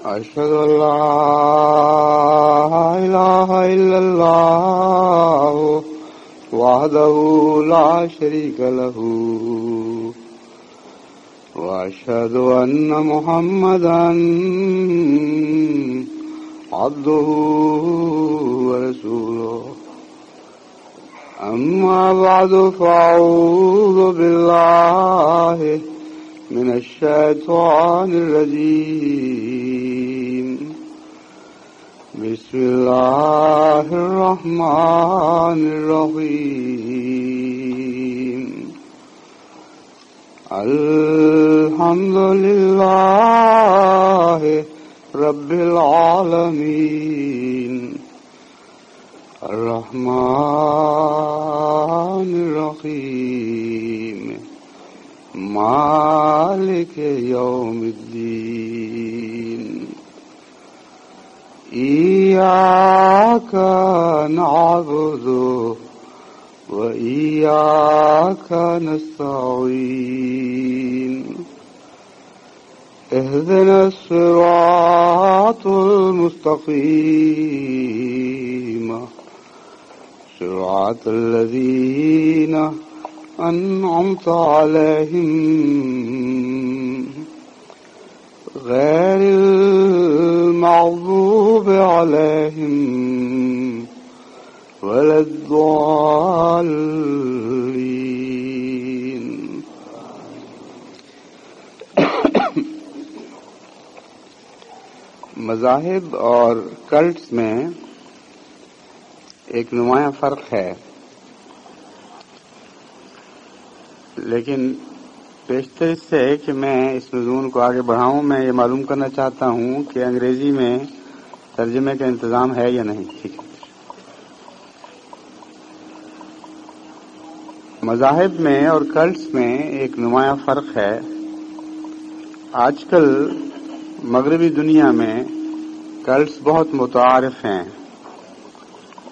أشهد أن لا إله إلا الله وحده لا شريك له وأشهد أن محمدا عبده ورسوله أما بعد فأعوذ بالله من الشيطان الرجيم بسم الله الرحمن الرحيم الحمد لله رب العالمين الرحمن الرحيم مالك يوم الدين إياك نعبد وإياك نستعين اهدنا الصراط المستقيم صراط الذين أنعمت عليهم غير المغضوب عليهم ولا الضالين. مذاہب اور کلٹس میں ایک نمایاں فرق ہے، لیکن پیشتر اس سے کہ میں اس مضمون کو آگے بڑھاؤں، میں یہ معلوم کرنا چاہتا ہوں کہ انگریزی میں ترجمے کا انتظام ہے یا نہیں. ٹھیک ہے. مذاہب میں اور کلٹس میں ایک نمایاں فرق ہے. آج کل مغربی دنیا میں کلٹس بہت متعارف ہیں،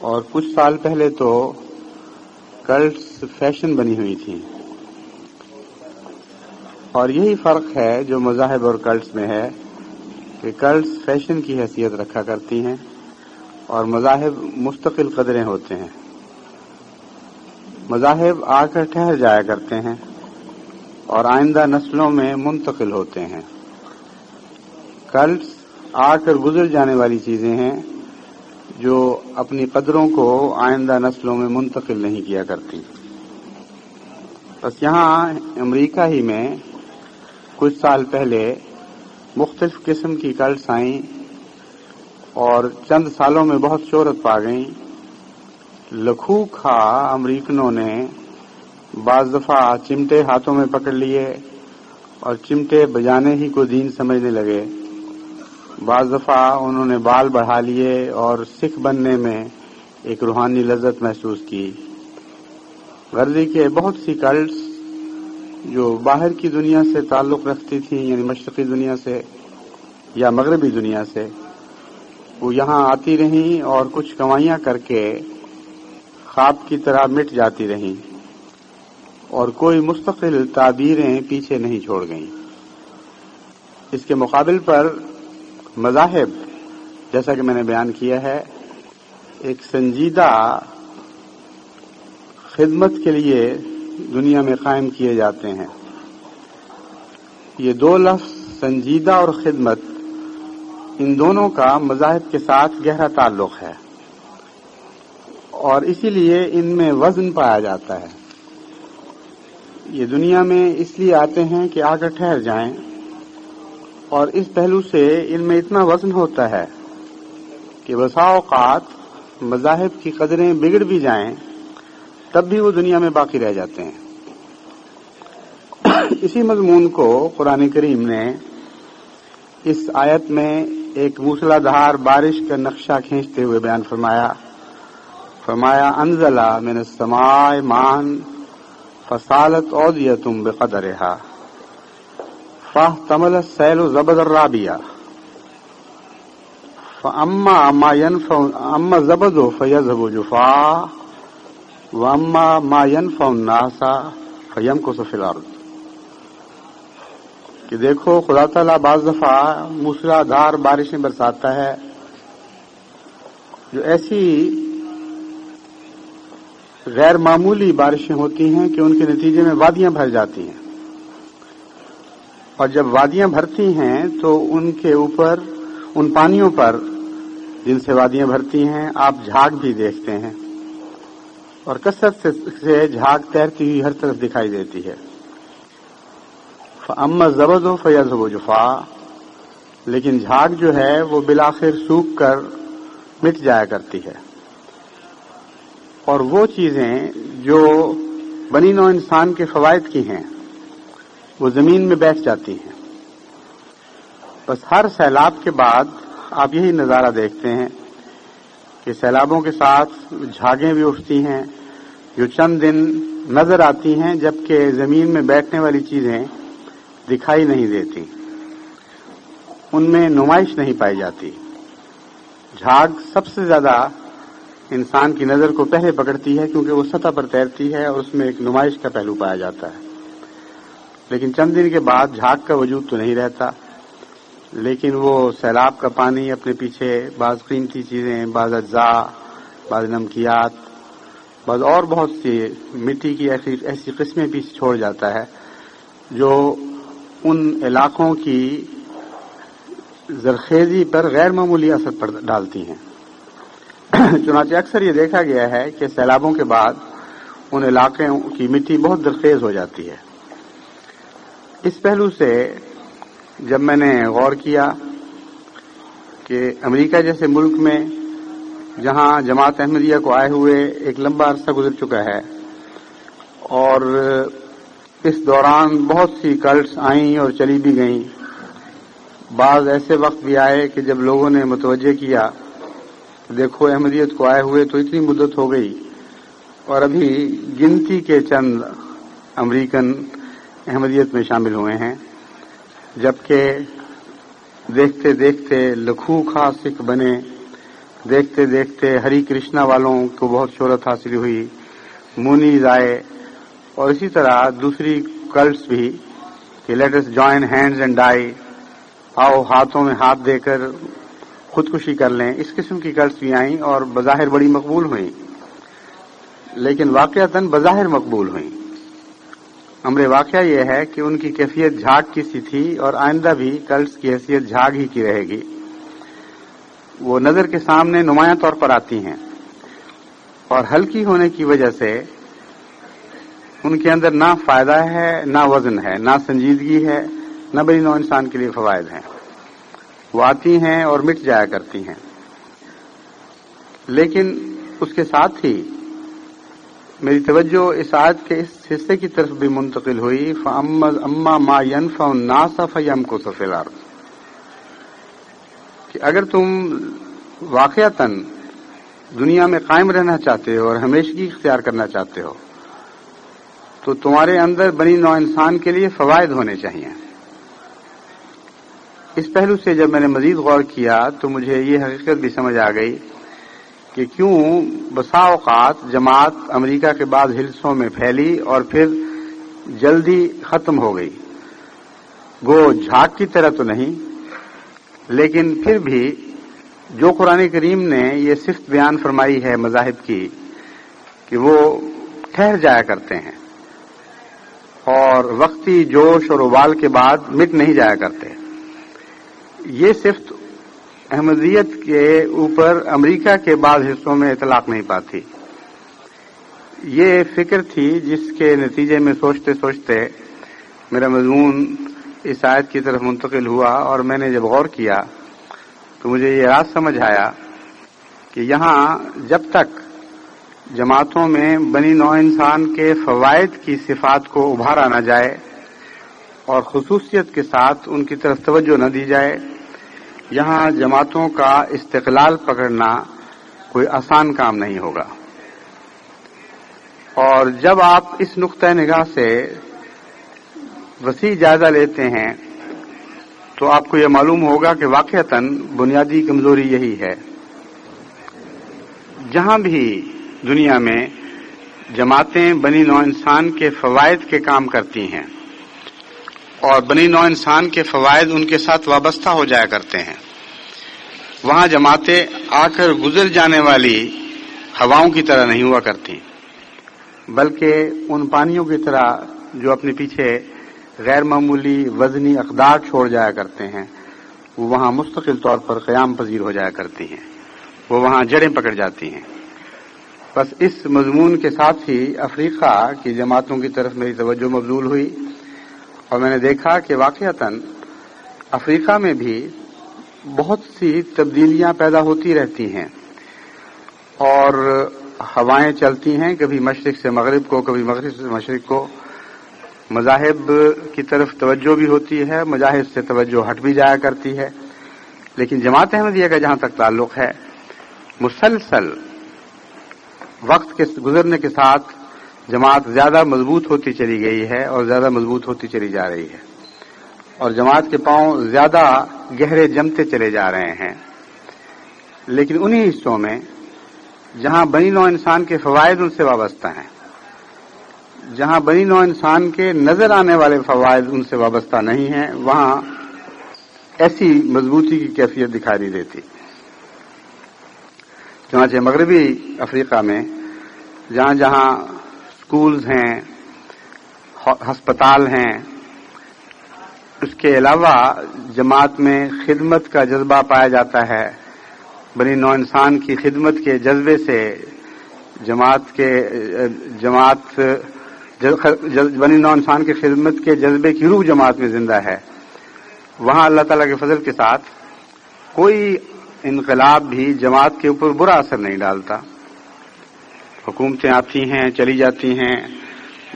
اور کچھ سال پہلے تو کلٹس فیشن بنی ہوئی تھی، اور یہی فرق ہے جو مذاہب اور کلٹس میں ہے کہ کلٹس فیشن کی حیثیت رکھا کرتی ہیں اور مذاہب مستقل قدریں ہوتے ہیں. مذاہب آ کر ٹھہر جایا کرتے ہیں اور آئندہ نسلوں میں منتقل ہوتے ہیں. کلٹس آ کر گزر جانے والی چیزیں ہیں جو اپنی قدروں کو آئندہ نسلوں میں منتقل نہیں کیا کرتی. بس یہاں امریکہ ہی میں کچھ سال پہلے مختلف قسم کی کلٹس آئیں اور چند سالوں میں بہت شہرت پا گئیں. لکھو کھا امریکنوں نے بعض دفعہ چمٹے ہاتھوں میں پکڑ لیے اور چمٹے بجانے ہی کو دین سمجھنے لگے. بعض دفعہ انہوں نے بال بڑھا لیے اور سکھ بننے میں ایک روحانی لذت محسوس کی. غرضی کے بہت سی کلٹس جو باہر کی دنیا سے تعلق رکھتی تھیں، یعنی مشرقی دنیا سے یا مغربی دنیا سے، وہ یہاں آتی رہیں اور کچھ کمائیاں کر کے خواب کی طرح مٹ جاتی رہیں اور کوئی مستقل تعبیریں پیچھے نہیں چھوڑ گئیں. اس کے مقابل پر مذاہب، جیسا کہ میں نے بیان کیا ہے، ایک سنجیدہ خدمت کے لیے دنیا میں قائم کیے جاتے ہیں. یہ دو لفظ سنجیدہ اور خدمت، ان دونوں کا مذاہب کے ساتھ گہرا تعلق ہے، اور اسی لیے ان میں وزن پایا جاتا ہے. یہ دنیا میں اس لیے آتے ہیں کہ آ کر ٹھہر جائیں، اور اس پہلو سے ان میں اتنا وزن ہوتا ہے کہ بسا اوقات مذاہب کی قدریں بگڑ بھی جائیں تب بھی وہ دنیا میں باقی رہ جاتے ہیں. اسی مضمون کو قرآن کریم نے اس آیت میں ایک موسلا دھار بارش کا نقشہ کھینچتے ہوئے بیان فرمایا انزل من السماء ماء فسالت اودية بقدرها فاحتمل السيل زبدا رابيا فأما الزبد فيذهب جفاء وأما ما ينفع الناس فيمكث في الأرض. کہ کہ دیکھو خدا تعالیٰ بعض دفعہ موسلا دھار بارشیں برساتا ہے جو ایسی غیر معمولی بارشیں ہوتی ہیں کہ ان کے نتیجے میں وادیاں بھر جاتی ہیں، اور جب وادیاں بھرتی ہیں تو ان کے اوپر ان پانیوں پر جن سے وادیاں بھرتی ہیں آپ جھاگ بھی دیکھتے ہیں، اور کثرت سے جھاگ تیرتی ہوئی ہر طرف دکھائی دیتی ہے۔ فَأَمَّا الزَّبَدُ فَيَذْهَبُ جُفَاءً، لیکن جھاگ جو ہے وہ بالآخر سوکھ کر مٹ جایا کرتی ہے، اور وہ چیزیں جو بنی نوع انسان کے فوائد کی ہیں وہ زمین میں بیٹھ جاتی ہیں۔ بس ہر سیلاب کے بعد آپ یہی نظارہ دیکھتے ہیں کہ سیلابوں کے ساتھ جھاگیں بھی اٹھتی ہیں جو چند دن نظر آتی ہیں، جبکہ زمین میں بیٹھنے والی چیزیں دکھائی نہیں دیتی، ان میں نمائش نہیں پائی جاتی۔ جھاگ سب سے زیادہ انسان کی نظر کو پہلے پکڑتی ہے کیونکہ وہ سطح پر تیرتی ہے اور اس میں ایک نمائش کا پہلو پایا جاتا ہے، لیکن چند دن کے بعد جھاگ کا وجود تو نہیں رہتا، لیکن وہ سیلاب کا پانی اپنے پیچھے بعض قیمتی چیزیں، بعض اجزاء، بعض نمکیات، بعض اور بہت سی مٹی کی ایسی قسمیں پیچھے چھوڑ جاتا ہے جو ان علاقوں کی زرخیزی پر غیر معمولی اثر ڈالتی ہیں۔ چنانچہ اکثر یہ دیکھا گیا ہے کہ سیلابوں کے بعد ان علاقوں کی مٹی بہت زرخیز ہو جاتی ہے۔ اس پہلو سے جب میں نے غور کیا کہ امریکہ جیسے ملک میں جہاں جماعت احمدیہ کو آئے ہوئے ایک لمبا عرصہ گزر چکا ہے، اور اس دوران بہت سی کلٹس آئیں اور چلی بھی گئیں، بعض ایسے وقت بھی آئے کہ جب لوگوں نے متوجہ کیا دیکھو احمدیت کو آئے ہوئے تو اتنی مدت ہو گئی اور ابھی گنتی کے چند امریکن احمدیت میں شامل ہوئے ہیں، جبکہ دیکھتے دیکھتے لکھوں خاص سکھ بنے، دیکھتے دیکھتے ہری کرشنا والوں کو بہت شہرت حاصل ہوئی، مونیز آئے، اور اسی طرح دوسری کلٹس بھی کہ let us join hands and die, آؤ ہاتھوں میں ہاتھ دے کر خودکشی کر لیں، اس قسم کی کلٹس بھی آئیں اور بظاہر بڑی مقبول ہوئیں، لیکن واقعتاً بظاہر مقبول ہوئیں۔ امر واقعہ یہ ہے کہ ان کی کیفیت جھاگ کی سی تھی اور آئندہ بھی کلٹس کی حیثیت جھاگ ہی کی رہے گی۔ وہ نظر کے سامنے نمایاں طور پر آتی ہیں اور ہلکی ہونے کی وجہ سے ان کے اندر نہ فائدہ ہے، نہ وزن ہے، نہ سنجیدگی ہے، نہ بنی نوع انسان کے لیے فوائد ہیں۔ وہ آتی ہیں اور مٹ جایا کرتی ہیں، لیکن اس کے ساتھ ہی میری توجہ اس آیت کے اس حصے کی طرف بھی منتقل ہوئی، فَأَمَّا مَا يَنْفَعُ النَّاسَ فَيَمْكُثُ فِي الْأَرْضِ، کہ اگر تم واقعتاً دنیا میں قائم رہنا چاہتے ہو اور ہمیشگی اختیار کرنا چاہتے ہو تو تمہارے اندر بنی نوع انسان کے لیے فوائد ہونے چاہیے۔ اس پہلو سے جب میں نے مزید غور کیا تو مجھے یہ حقیقت بھی سمجھ آ گئی کہ کیوں بسا اوقات جماعت امریکہ کے بعض حصوں میں پھیلی اور پھر جلدی ختم ہو گئی۔ گو جھاگ کی طرح تو نہیں، لیکن پھر بھی جو قرآن کریم نے یہ صفت بیان فرمائی ہے مذاہب کی کہ وہ ٹھہر جایا کرتے ہیں اور وقتی جوش اور ابال کے بعد مٹ نہیں جایا کرتے، یہ صفت احمدیت کے اوپر امریکہ کے بعض حصوں میں اطلاق نہیں پاتی۔ یہ فکر تھی جس کے نتیجے میں سوچتے سوچتے میرا مضمون اس آیت کی طرف منتقل ہوا، اور میں نے جب غور کیا تو مجھے یہ راز سمجھ آیا کہ یہاں جب تک جماعتوں میں بنی نوع انسان کے فوائد کی صفات کو ابھارا نہ جائے اور خصوصیت کے ساتھ ان کی طرف توجہ نہ دی جائے، یہاں جماعتوں کا استقلال پکڑنا کوئی آسان کام نہیں ہوگا۔ اور جب آپ اس نقطہ نگاہ سے وسیع جائزہ لیتے ہیں تو آپ کو یہ معلوم ہوگا کہ واقعتاً بنیادی کمزوری یہی ہے۔ جہاں بھی دنیا میں جماعتیں بنی نوع انسان کے فوائد کے کام کرتی ہیں اور بنی نوع انسان کے فوائد ان کے ساتھ وابستہ ہو جایا کرتے ہیں. وہاں جماعتیں آ کر گزر جانے والی ہواؤں کی طرح نہیں ہوا کرتی، بلکہ ان پانیوں کی طرح جو اپنے پیچھے غیر معمولی وزنی اقدار چھوڑ جایا کرتے ہیں، وہ وہاں مستقل طور پر قیام پذیر ہو جایا کرتی ہیں، وہ وہاں جڑیں پکڑ جاتی ہیں. بس اس مضمون کے ساتھ ہی افریقہ کی جماعتوں کی طرف میری توجہ مبذول ہوئی، اور میں نے دیکھا کہ واقعتاً افریقہ میں بھی بہت سی تبدیلیاں پیدا ہوتی رہتی ہیں، اور ہوائیں چلتی ہیں، کبھی مشرق سے مغرب کو، کبھی مغرب سے مشرق کو. مذاہب کی طرف توجہ بھی ہوتی ہے، مذاہب سے توجہ ہٹ بھی جایا کرتی ہے، لیکن جماعت احمدیہ کا جہاں تک تعلق ہے، مسلسل وقت کے گزرنے کے ساتھ جماعت زیادہ مضبوط ہوتی چلی گئی ہے اور زیادہ مضبوط ہوتی چلی جا رہی ہے، اور جماعت کے پاؤں زیادہ گہرے جمتے چلے جا رہے ہیں. لیکن انہی حصوں میں جہاں بنی نوع انسان کے فوائد ان سے وابستہ ہیں، جہاں بنی نوع انسان کے نظر آنے والے فوائد ان سے وابستہ نہیں ہیں، وہاں ایسی مضبوطی کی کیفیت دکھائی نہیں دیتی. چنانچہ مغربی افریقہ میں جہاں جہاں اسکولز ہیں، ہسپتال ہیں، اس کے علاوہ جماعت میں خدمت کا جذبہ پایا جاتا ہے. بنی نوع انسان کی خدمت کے جذبے سے بنی نوع انسان کی خدمت کے جذبے کی روح جماعت میں زندہ ہے. وہاں اللہ تعالیٰ کے فضل کے ساتھ کوئی انقلاب بھی جماعت کے اوپر برا اثر نہیں ڈالتا. حکومتیں آتی ہیں، چلی جاتی ہیں،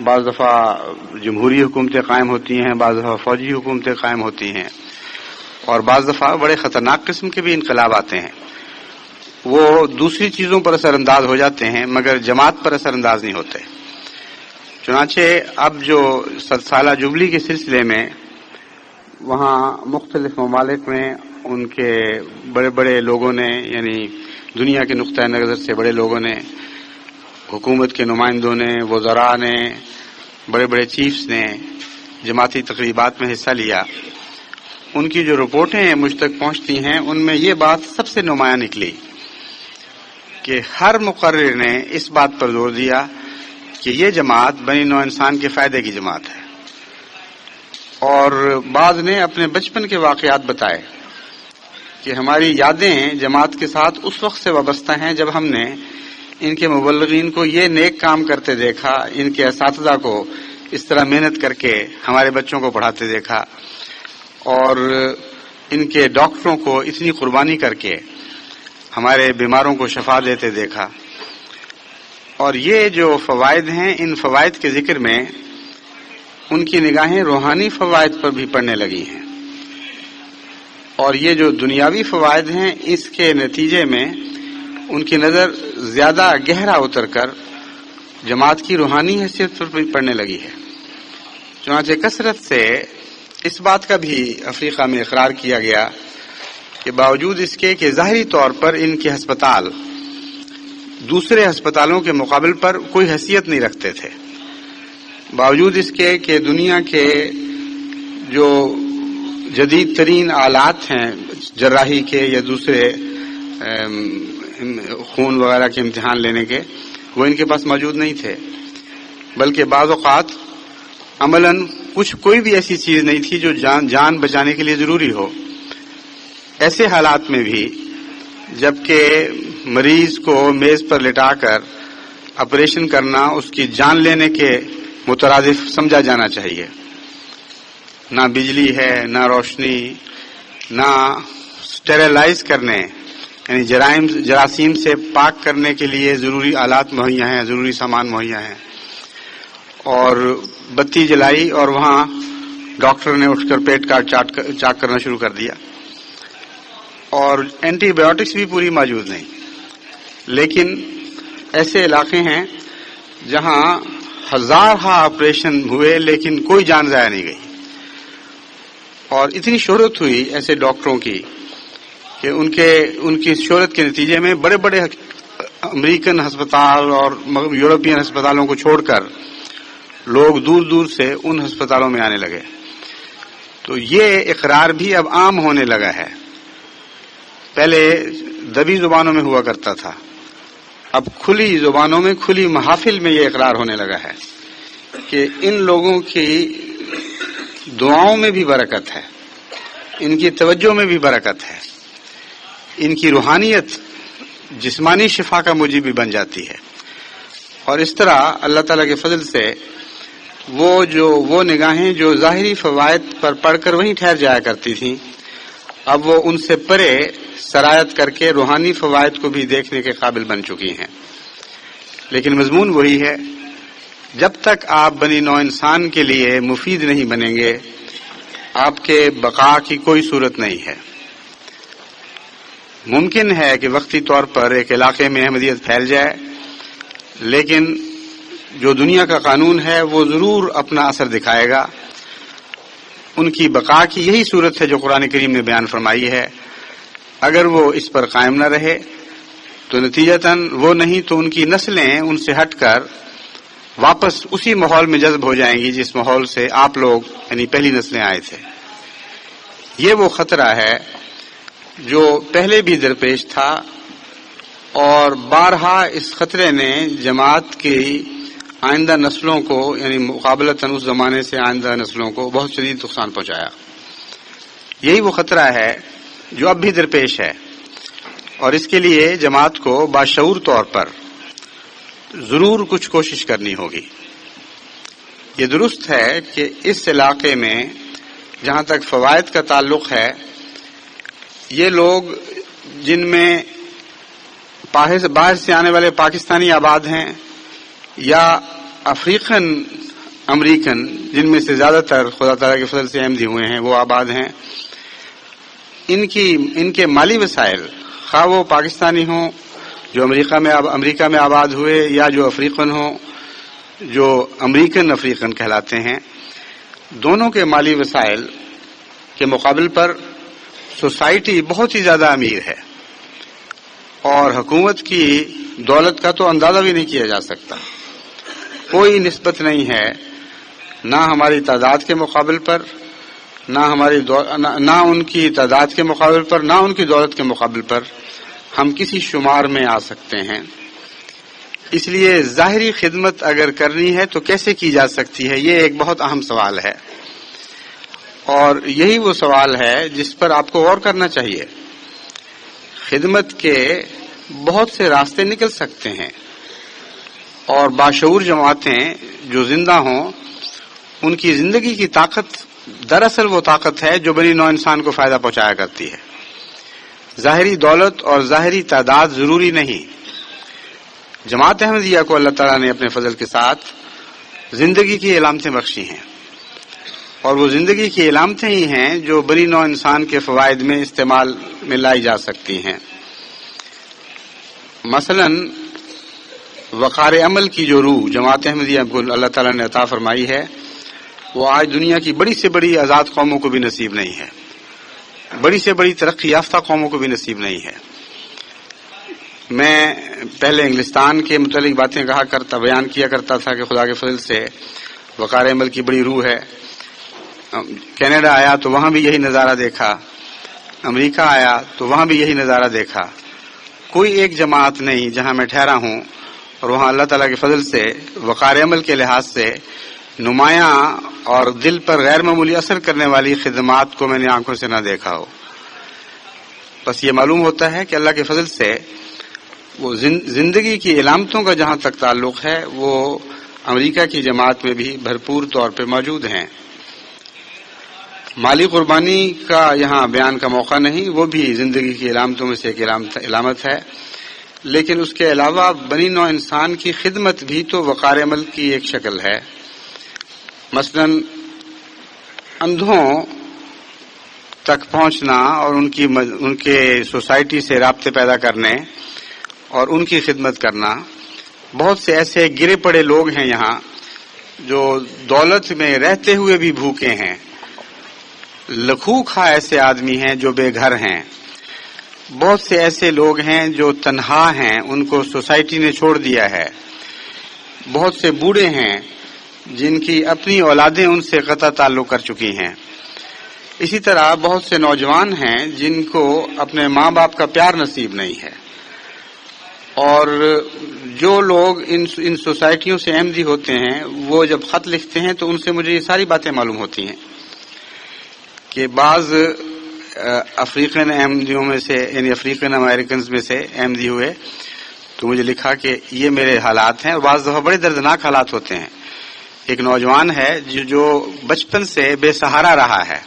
بعض دفعہ جمہوری حکومتیں قائم ہوتی ہیں، بعض دفعہ فوجی حکومتیں قائم ہوتی ہیں، اور بعض دفعہ بڑے خطرناک قسم کے بھی انقلاب آتے ہیں. وہ دوسری چیزوں پر اثر انداز ہو جاتے ہیں مگر جماعت پر اثر انداز نہیں ہوتے. چنانچہ اب جو 100 سالہ جبلی کے سلسلے میں وہاں مختلف ممالک میں ان کے بڑے بڑے لوگوں نے، یعنی دنیا کے نقطۂ نظر سے بڑے لوگوں نے، حکومت کے نمائندوں نے، وزراء نے، بڑے بڑے چیفز نے جماعتی تقریبات میں حصہ لیا. ان کی جو رپورٹیں مجھ تک پہنچتی ہیں ان میں یہ بات سب سے نمایاں نکلی کہ ہر مقرر نے اس بات پر زور دیا کہ یہ جماعت بنی نوع انسان کے فائدے کی جماعت ہے. اور بعض نے اپنے بچپن کے واقعات بتائے کہ ہماری یادیں جماعت کے ساتھ اس وقت سے وابستہ ہیں جب ہم نے ان کے مبلغین کو یہ نیک کام کرتے دیکھا، ان کے اساتذہ کو اس طرح محنت کر کے ہمارے بچوں کو پڑھاتے دیکھا، اور ان کے ڈاکٹروں کو اتنی قربانی کر کے ہمارے بیماروں کو شفا دیتے دیکھا. اور یہ جو فوائد ہیں، ان فوائد کے ذکر میں ان کی نگاہیں روحانی فوائد پر بھی پڑنے لگی ہیں، اور یہ جو دنیاوی فوائد ہیں اس کے نتیجے میں ان کی نظر زیادہ گہرا اتر کر جماعت کی روحانی حیثیت پر بھی پڑنے لگی ہے. چنانچہ کثرت سے اس بات کا بھی افریقہ میں اقرار کیا گیا کہ باوجود اس کے کہ ظاہری طور پر ان کے ہسپتال دوسرے ہسپتالوں کے مقابل پر کوئی حیثیت نہیں رکھتے تھے، باوجود اس کے کہ دنیا کے جو جدید ترین آلات ہیں جراحی کے یا دوسرے خون وغیرہ کے امتحان لینے کے، وہ ان کے پاس موجود نہیں تھے، بلکہ بعض اوقات عملاً کوئی بھی ایسی چیز نہیں تھی جو جان بچانے کے لیے ضروری ہو. ایسے حالات میں بھی جبکہ مریض کو میز پر لٹا کر آپریشن کرنا اس کی جان لینے کے مترادف سمجھا جانا چاہیے، نہ بجلی ہے، نہ روشنی، نہ اسٹیریلائز کرنے یعنی جراثیم سے پاک کرنے کے لیے ضروری آلات مہیا ہیں، ضروری سامان مہیا ہیں، اور بتی جلائی اور وہاں ڈاکٹر نے اٹھ کر پیٹ کا چاک کرنا شروع کر دیا، اور اینٹی بایوٹکس بھی پوری موجود نہیں. لیکن ایسے علاقے ہیں جہاں ہزارہ آپریشن ہوئے لیکن کوئی جان ضائع نہیں گئی، اور اتنی شہرت ہوئی ایسے ڈاکٹروں کی کہ ان کی شہرت کے نتیجے میں بڑے بڑے امریکن ہسپتال اور یورپین ہسپتالوں کو چھوڑ کر لوگ دور دور سے ان ہسپتالوں میں آنے لگے. تو یہ اقرار بھی اب عام ہونے لگا ہے. پہلے دبی زبانوں میں ہوا کرتا تھا، اب کھلی زبانوں میں، کھلی محافل میں یہ اقرار ہونے لگا ہے کہ ان لوگوں کی دعاؤں میں بھی برکت ہے، ان کی توجہ میں بھی برکت ہے، ان کی روحانیت جسمانی شفا کا موجب بھی بن جاتی ہے. اور اس طرح اللہ تعالیٰ کے فضل سے وہ نگاہیں جو ظاہری فوائد پر پڑھ کر وہیں ٹھہر جایا کرتی تھیں، اب وہ ان سے پرے سرایت کر کے روحانی فوائد کو بھی دیکھنے کے قابل بن چکی ہیں. لیکن مضمون وہی ہے، جب تک آپ بنی نوع انسان کے لیے مفید نہیں بنیں گے، آپ کے بقا کی کوئی صورت نہیں ہے. ممکن ہے کہ وقتی طور پر ایک علاقے میں احمدیت پھیل جائے، لیکن جو دنیا کا قانون ہے وہ ضرور اپنا اثر دکھائے گا. ان کی بقا کی یہی صورت ہے جو قرآن کریم نے بیان فرمائی ہے. اگر وہ اس پر قائم نہ رہے تو نتیجتاً وہ نہیں تو ان کی نسلیں ان سے ہٹ کر واپس اسی ماحول میں جذب ہو جائیں گی جس ماحول سے آپ لوگ یعنی پہلی نسلیں آئے تھے. یہ وہ خطرہ ہے جو پہلے بھی درپیش تھا، اور بارہا اس خطرے نے جماعت کی آئندہ نسلوں کو یعنی مقابلتاً اس زمانے سے آئندہ نسلوں کو بہت شدید نقصان پہنچایا. یہی وہ خطرہ ہے جو اب بھی درپیش ہے، اور اس کے لیے جماعت کو باشعور طور پر ضرور کچھ کوشش کرنی ہوگی. یہ درست ہے کہ اس علاقے میں جہاں تک فوائد کا تعلق ہے، یہ لوگ جن میں باہر سے آنے والے پاکستانی آباد ہیں یا افریقن امریکن جن میں سے زیادہ تر خدا تعالیٰ کے فضل سے احمدی ہوئے ہیں وہ آباد ہیں، ان کے مالی وسائل خواہ وہ پاکستانی ہوں جو امریکہ میں آباد ہوئے یا جو افریقن ہوں جو امریکن افریقن کہلاتے ہیں، دونوں کے مالی وسائل کے مقابل پر سوسائٹی بہت ہی زیادہ امیر ہے، اور حکومت کی دولت کا تو اندازہ بھی نہیں کیا جا سکتا. کوئی نسبت نہیں ہے، نہ ہماری تعداد کے مقابل پر، نہ ان کی تعداد کے مقابل پر، نہ ان کی دولت کے مقابل پر ہم کسی شمار میں آ سکتے ہیں. اس لیے ظاہری خدمت اگر کرنی ہے تو کیسے کی جا سکتی ہے، یہ ایک بہت اہم سوال ہے، اور یہی وہ سوال ہے جس پر آپ کو غور کرنا چاہیے. خدمت کے بہت سے راستے نکل سکتے ہیں، اور باشعور جماعتیں جو زندہ ہوں ان کی زندگی کی طاقت دراصل وہ طاقت ہے جو بنی نوع انسان کو فائدہ پہنچایا کرتی ہے. ظاہری دولت اور ظاہری تعداد ضروری نہیں. جماعت احمدیہ کو اللہ تعالیٰ نے اپنے فضل کے ساتھ زندگی کی علامتیں بخشی ہیں، اور وہ زندگی کی علامتیں ہی ہیں جو بنی نوع انسان کے فوائد میں استعمال میں لائی جا سکتی ہیں. مثلا وقار عمل کی جو روح جماعت احمدیہ کو اللہ تعالیٰ نے عطا فرمائی ہے، وہ آج دنیا کی بڑی سے بڑی آزاد قوموں کو بھی نصیب نہیں ہے، بڑی سے بڑی ترقی یافتہ قوموں کو بھی نصیب نہیں ہے. میں پہلے انگلستان کے متعلق باتیں بیان کیا کرتا تھا کہ خدا کے فضل سے وقار عمل کی بڑی روح ہے. کینیڈا آیا تو وہاں بھی یہی نظارہ دیکھا، امریکہ آیا تو وہاں بھی یہی نظارہ دیکھا. کوئی ایک جماعت نہیں جہاں میں ٹھہرا ہوں اور وہاں اللہ تعالیٰ کے فضل سے وقار عمل کے لحاظ سے نمایاں اور دل پر غیر معمولی اثر کرنے والی خدمات کو میں نے آنکھوں سے نہ دیکھا ہو. بس یہ معلوم ہوتا ہے کہ اللہ کے فضل سے وہ زندگی کی علامتوں کا جہاں تک تعلق ہے وہ امریکہ کی جماعت میں بھی بھرپور طور پہ موجود ہیں. مالی قربانی کا یہاں بیان کا موقع نہیں، وہ بھی زندگی کی علامتوں میں سے ایک علامت ہے، لیکن اس کے علاوہ بنی نوع انسان کی خدمت بھی تو وقار عمل کی ایک شکل ہے. مثلا اندھوں تک پہنچنا اور ان کے سوسائٹی سے رابطے پیدا کرنے اور ان کی خدمت کرنا. بہت سے ایسے گرے پڑے لوگ ہیں یہاں جو دولت میں رہتے ہوئے بھی بھوکے ہیں. لکھوکھا ایسے آدمی ہیں جو بے گھر ہیں. بہت سے ایسے لوگ ہیں جو تنہا ہیں، ان کو سوسائٹی نے چھوڑ دیا ہے. بہت سے بوڑھے ہیں جن کی اپنی اولادیں ان سے قطع تعلق کر چکی ہیں. اسی طرح بہت سے نوجوان ہیں جن کو اپنے ماں باپ کا پیار نصیب نہیں ہے، اور جو لوگ ان سوسائٹیوں سے احمدی ہوتے ہیں وہ جب خط لکھتے ہیں تو ان سے مجھے یہ ساری باتیں معلوم ہوتی ہیں کہ بعض افریقن احمدیوں میں سے، یعنی افریقن امریکنز میں سے احمدی ہوئے تو مجھے لکھا کہ یہ میرے حالات ہیں، اور بعض دفعہ بڑے دردناک حالات ہوتے ہیں۔ ایک نوجوان ہے جو بچپن سے بے سہارا رہا ہے،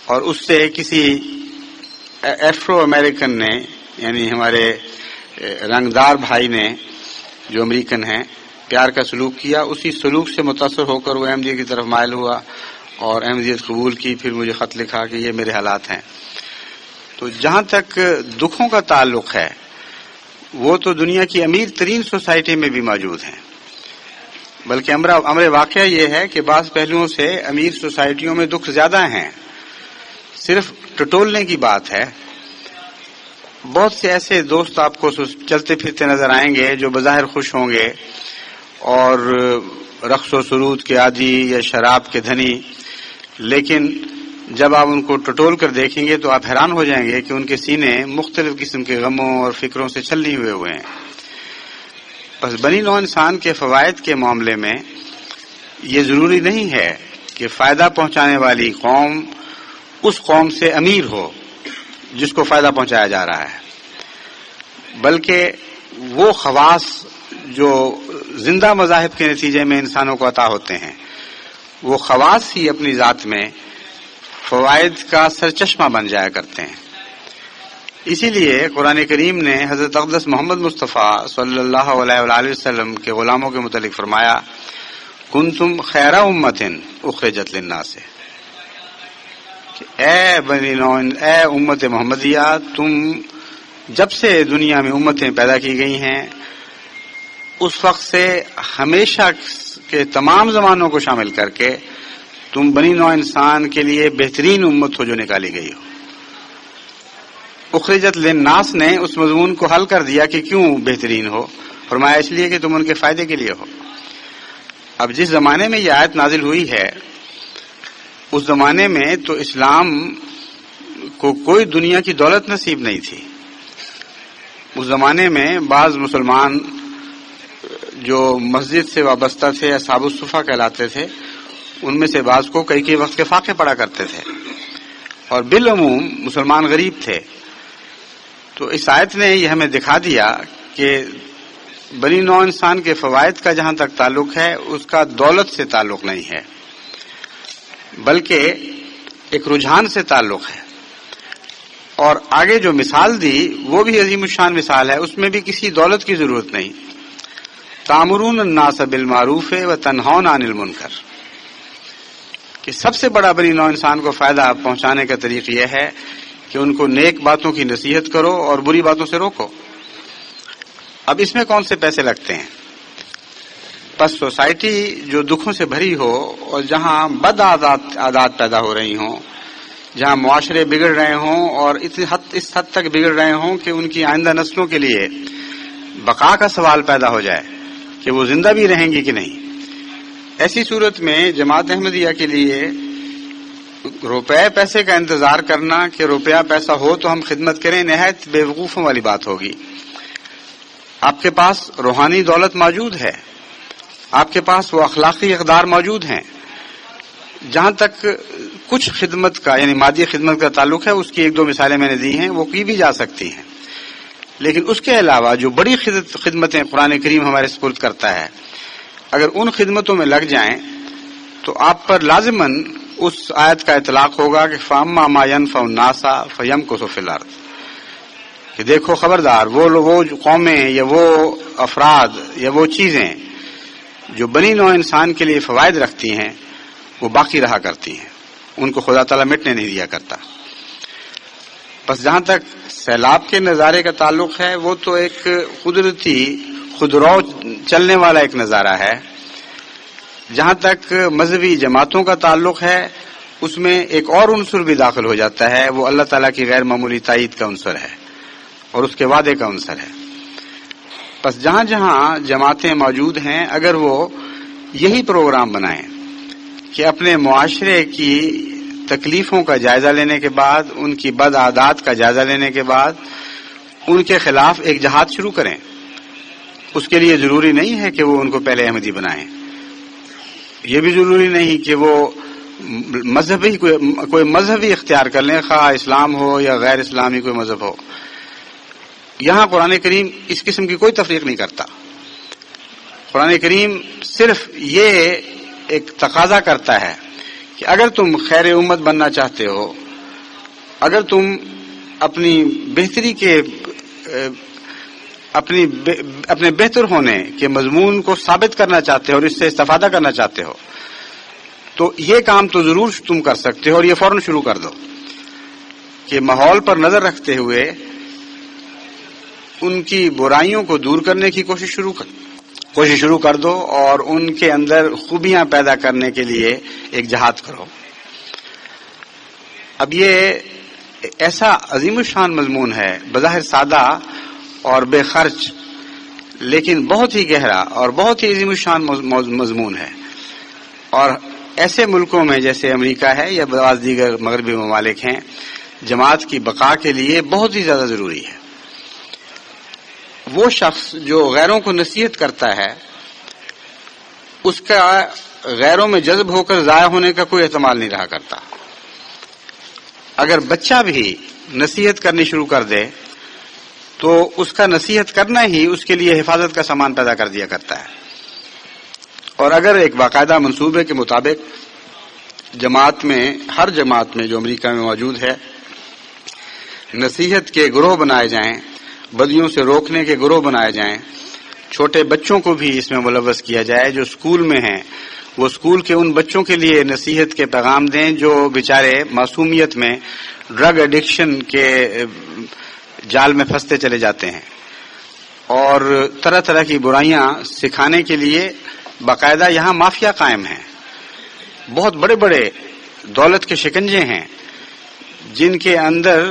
اور اس سے کسی ایفرو امریکن نے، یعنی ہمارے رنگدار بھائی نے جو امریکن ہیں، پیار کا سلوک کیا۔ اسی سلوک سے متاثر ہو کر وہ احمدیت کی طرف مائل ہوا اور احمدیت قبول کی، پھر مجھے خط لکھا کہ یہ میرے حالات ہیں۔ تو جہاں تک دکھوں کا تعلق ہے وہ تو دنیا کی امیر ترین سوسائٹی میں بھی موجود ہیں، بلکہ امر واقعہ یہ ہے کہ بعض پہلوؤں سے امیر سوسائٹیوں میں دکھ زیادہ ہیں، صرف ٹٹولنے کی بات ہے۔ بہت سے ایسے دوست آپ کو چلتے پھرتے نظر آئیں گے جو بظاہر خوش ہوں گے اور رقص و سرود کے عادی یا شراب کے دھنی، لیکن جب آپ ان کو ٹٹول کر دیکھیں گے تو آپ حیران ہو جائیں گے کہ ان کے سینے مختلف قسم کے غموں اور فکروں سے چھلنی ہوئے ہیں۔ بس بنی نوع انسان کے فوائد کے معاملے میں یہ ضروری نہیں ہے کہ فائدہ پہنچانے والی قوم اس قوم سے امیر ہو جس کو فائدہ پہنچایا جا رہا ہے، بلکہ وہ خواص جو زندہ مذاہب کے نتیجے میں انسانوں کو عطا ہوتے ہیں، وہ خواص ہی اپنی ذات میں فوائد کا سرچشمہ بن جایا کرتے ہیں۔ اسی لیے قرآن کریم نے حضرت اقدس محمد مصطفیٰ صلی اللہ علیہ وآلہ وسلم کے غلاموں کے متعلق فرمایا، کنتم خیر امۃ اخرجت للناس، اے امت محمدیہ، تم جب سے دنیا میں امتیں پیدا کی گئی ہیں اس وقت سے ہمیشہ کے تمام زمانوں کو شامل کر کے تم بنی نوع انسان کے لیے بہترین امت ہو جو نکالی گئی ہو۔ اخرجت للناس نے اس مضمون کو حل کر دیا کہ کیوں بہترین ہو، فرمایا اس لیے کہ تم ان کے فائدے کے لیے ہو۔ اب جس زمانے میں یہ آیت نازل ہوئی ہے اس زمانے میں تو اسلام کو کوئی دنیا کی دولت نصیب نہیں تھی۔ اس زمانے میں بعض مسلمان جو مسجد سے وابستہ تھے، اصحاب الصفہ کہلاتے تھے، ان میں سے بعض کو کئی وقت کے فاقے پڑا کرتے تھے، اور بالعموم مسلمان غریب تھے۔ تو اس آیت نے یہ ہمیں دکھا دیا کہ بنی نوع انسان کے فوائد کا جہاں تک تعلق ہے اس کا دولت سے تعلق نہیں ہے، بلکہ ایک رجحان سے تعلق ہے۔ اور آگے جو مثال دی وہ بھی عظیم الشان مثال ہے، اس میں بھی کسی دولت کی ضرورت نہیں۔ تامرون الناس بالمعروف وتنہون عن المنکر، کہ سب سے بڑا بنی نوع انسان کو فائدہ پہنچانے کا طریق یہ ہے کہ ان کو نیک باتوں کی نصیحت کرو اور بری باتوں سے روکو۔ اب اس میں کون سے پیسے لگتے ہیں؟ بس سوسائٹی جو دکھوں سے بھری ہو اور جہاں بد عادات پیدا ہو رہی ہوں، جہاں معاشرے بگڑ رہے ہوں اور اس حد تک بگڑ رہے ہوں کہ ان کی آئندہ نسلوں کے لیے بقا کا سوال پیدا ہو جائے کہ وہ زندہ بھی رہیں گی کہ نہیں، ایسی صورت میں جماعت احمدیہ کے لیے روپے پیسے کا انتظار کرنا کہ روپیہ پیسہ ہو تو ہم خدمت کریں، نہایت بے وقوفوں والی بات ہوگی۔ آپ کے پاس روحانی دولت موجود ہے، آپ کے پاس وہ اخلاقی اقدار موجود ہیں۔ جہاں تک کچھ خدمت کا یعنی مادی خدمت کا تعلق ہے، اس کی ایک دو مثالیں میں نے دی ہیں، وہ کی بھی جا سکتی ہیں، لیکن اس کے علاوہ جو بڑی خدمتیں قرآن کریم ہمارے سپرد کرتا ہے، اگر ان خدمتوں میں لگ جائیں تو آپ پر لازماً اس آیت کا اطلاق ہوگا کہ فَأَمَّا مَا يَنْفَعُ النَّاسَ فَيَمْكُثُ فِي الْأَرْضِ، کہ دیکھو خبردار وہ قومیں یا وہ افراد یا وہ چیزیں جو بنی نوع انسان کے لیے فوائد رکھتی ہیں وہ باقی رہا کرتی ہیں، ان کو خدا تعالیٰ مٹنے نہیں دیا کرتا۔ بس جہاں تک سیلاب کے نظارے کا تعلق ہے وہ تو ایک قدرتی خودرو چلنے والا ایک نظارہ ہے۔ جہاں تک مذہبی جماعتوں کا تعلق ہے اس میں ایک اور عنصر بھی داخل ہو جاتا ہے، وہ اللہ تعالیٰ کی غیر معمولی تائید کا عنصر ہے اور اس کے وعدے کا عنصر ہے۔ بس جہاں جہاں جماعتیں موجود ہیں اگر وہ یہی پروگرام بنائیں کہ اپنے معاشرے کی تکلیفوں کا جائزہ لینے کے بعد، ان کی بد عادات کا جائزہ لینے کے بعد ان کے خلاف ایک جہاد شروع کریں۔ اس کے لیے ضروری نہیں ہے کہ وہ ان کو پہلے احمدی بنائیں، یہ بھی ضروری نہیں کہ وہ کوئی مذہبی اختیار کر لیں، خواہ اسلام ہو یا غیر اسلامی کوئی مذہب ہو۔ یہاں قرآن کریم اس قسم کی کوئی تفریق نہیں کرتا۔ قرآن کریم صرف یہ ایک تقاضا کرتا ہے کہ اگر تم خیر امت بننا چاہتے ہو، اگر تم اپنی بہتری کے اپنے بہتر ہونے کے مضمون کو ثابت کرنا چاہتے ہو اور اس سے استفادہ کرنا چاہتے ہو، تو یہ کام تو ضرور تم کر سکتے ہو، اور یہ فوراً شروع کر دو کہ ماحول پر نظر رکھتے ہوئے ان کی برائیوں کو دور کرنے کی کوشش شروع کر دو، اور ان کے اندر خوبیاں پیدا کرنے کے لیے ایک جہاد کرو۔ اب یہ ایسا عظیم الشان مضمون ہے، بظاہر سادہ اور بے خرچ، لیکن بہت ہی گہرا اور بہت ہی عظیم الشان مضمون ہے، اور ایسے ملکوں میں جیسے امریکہ ہے یا بعض دیگر مغربی ممالک ہیں، جماعت کی بقا کے لیے بہت ہی زیادہ ضروری ہے۔ وہ شخص جو غیروں کو نصیحت کرتا ہے، اس کا غیروں میں جذب ہو کر ضائع ہونے کا کوئی احتمال نہیں رہا کرتا۔ اگر بچہ بھی نصیحت کرنی شروع کر دے تو اس کا نصیحت کرنا ہی اس کے لیے حفاظت کا سامان پیدا کر دیا کرتا ہے، اور اگر ایک باقاعدہ منصوبے کے مطابق ہر جماعت میں جو امریکہ میں موجود ہے، نصیحت کے گروہ بنائے جائیں، بدیوں سے روکنے کے گروہ بنائے جائیں، چھوٹے بچوں کو بھی اس میں ملوث کیا جائے، جو اسکول میں ہیں وہ اسکول کے ان بچوں کے لیے نصیحت کے پیغام دیں جو بیچارے معصومیت میں ڈرگ ایڈکشن کے جال میں پھنستے چلے جاتے ہیں، اور طرح طرح کی برائیاں سکھانے کے لیے باقاعدہ یہاں مافیا قائم ہیں، بہت بڑے بڑے دولت کے شکنجے ہیں جن کے اندر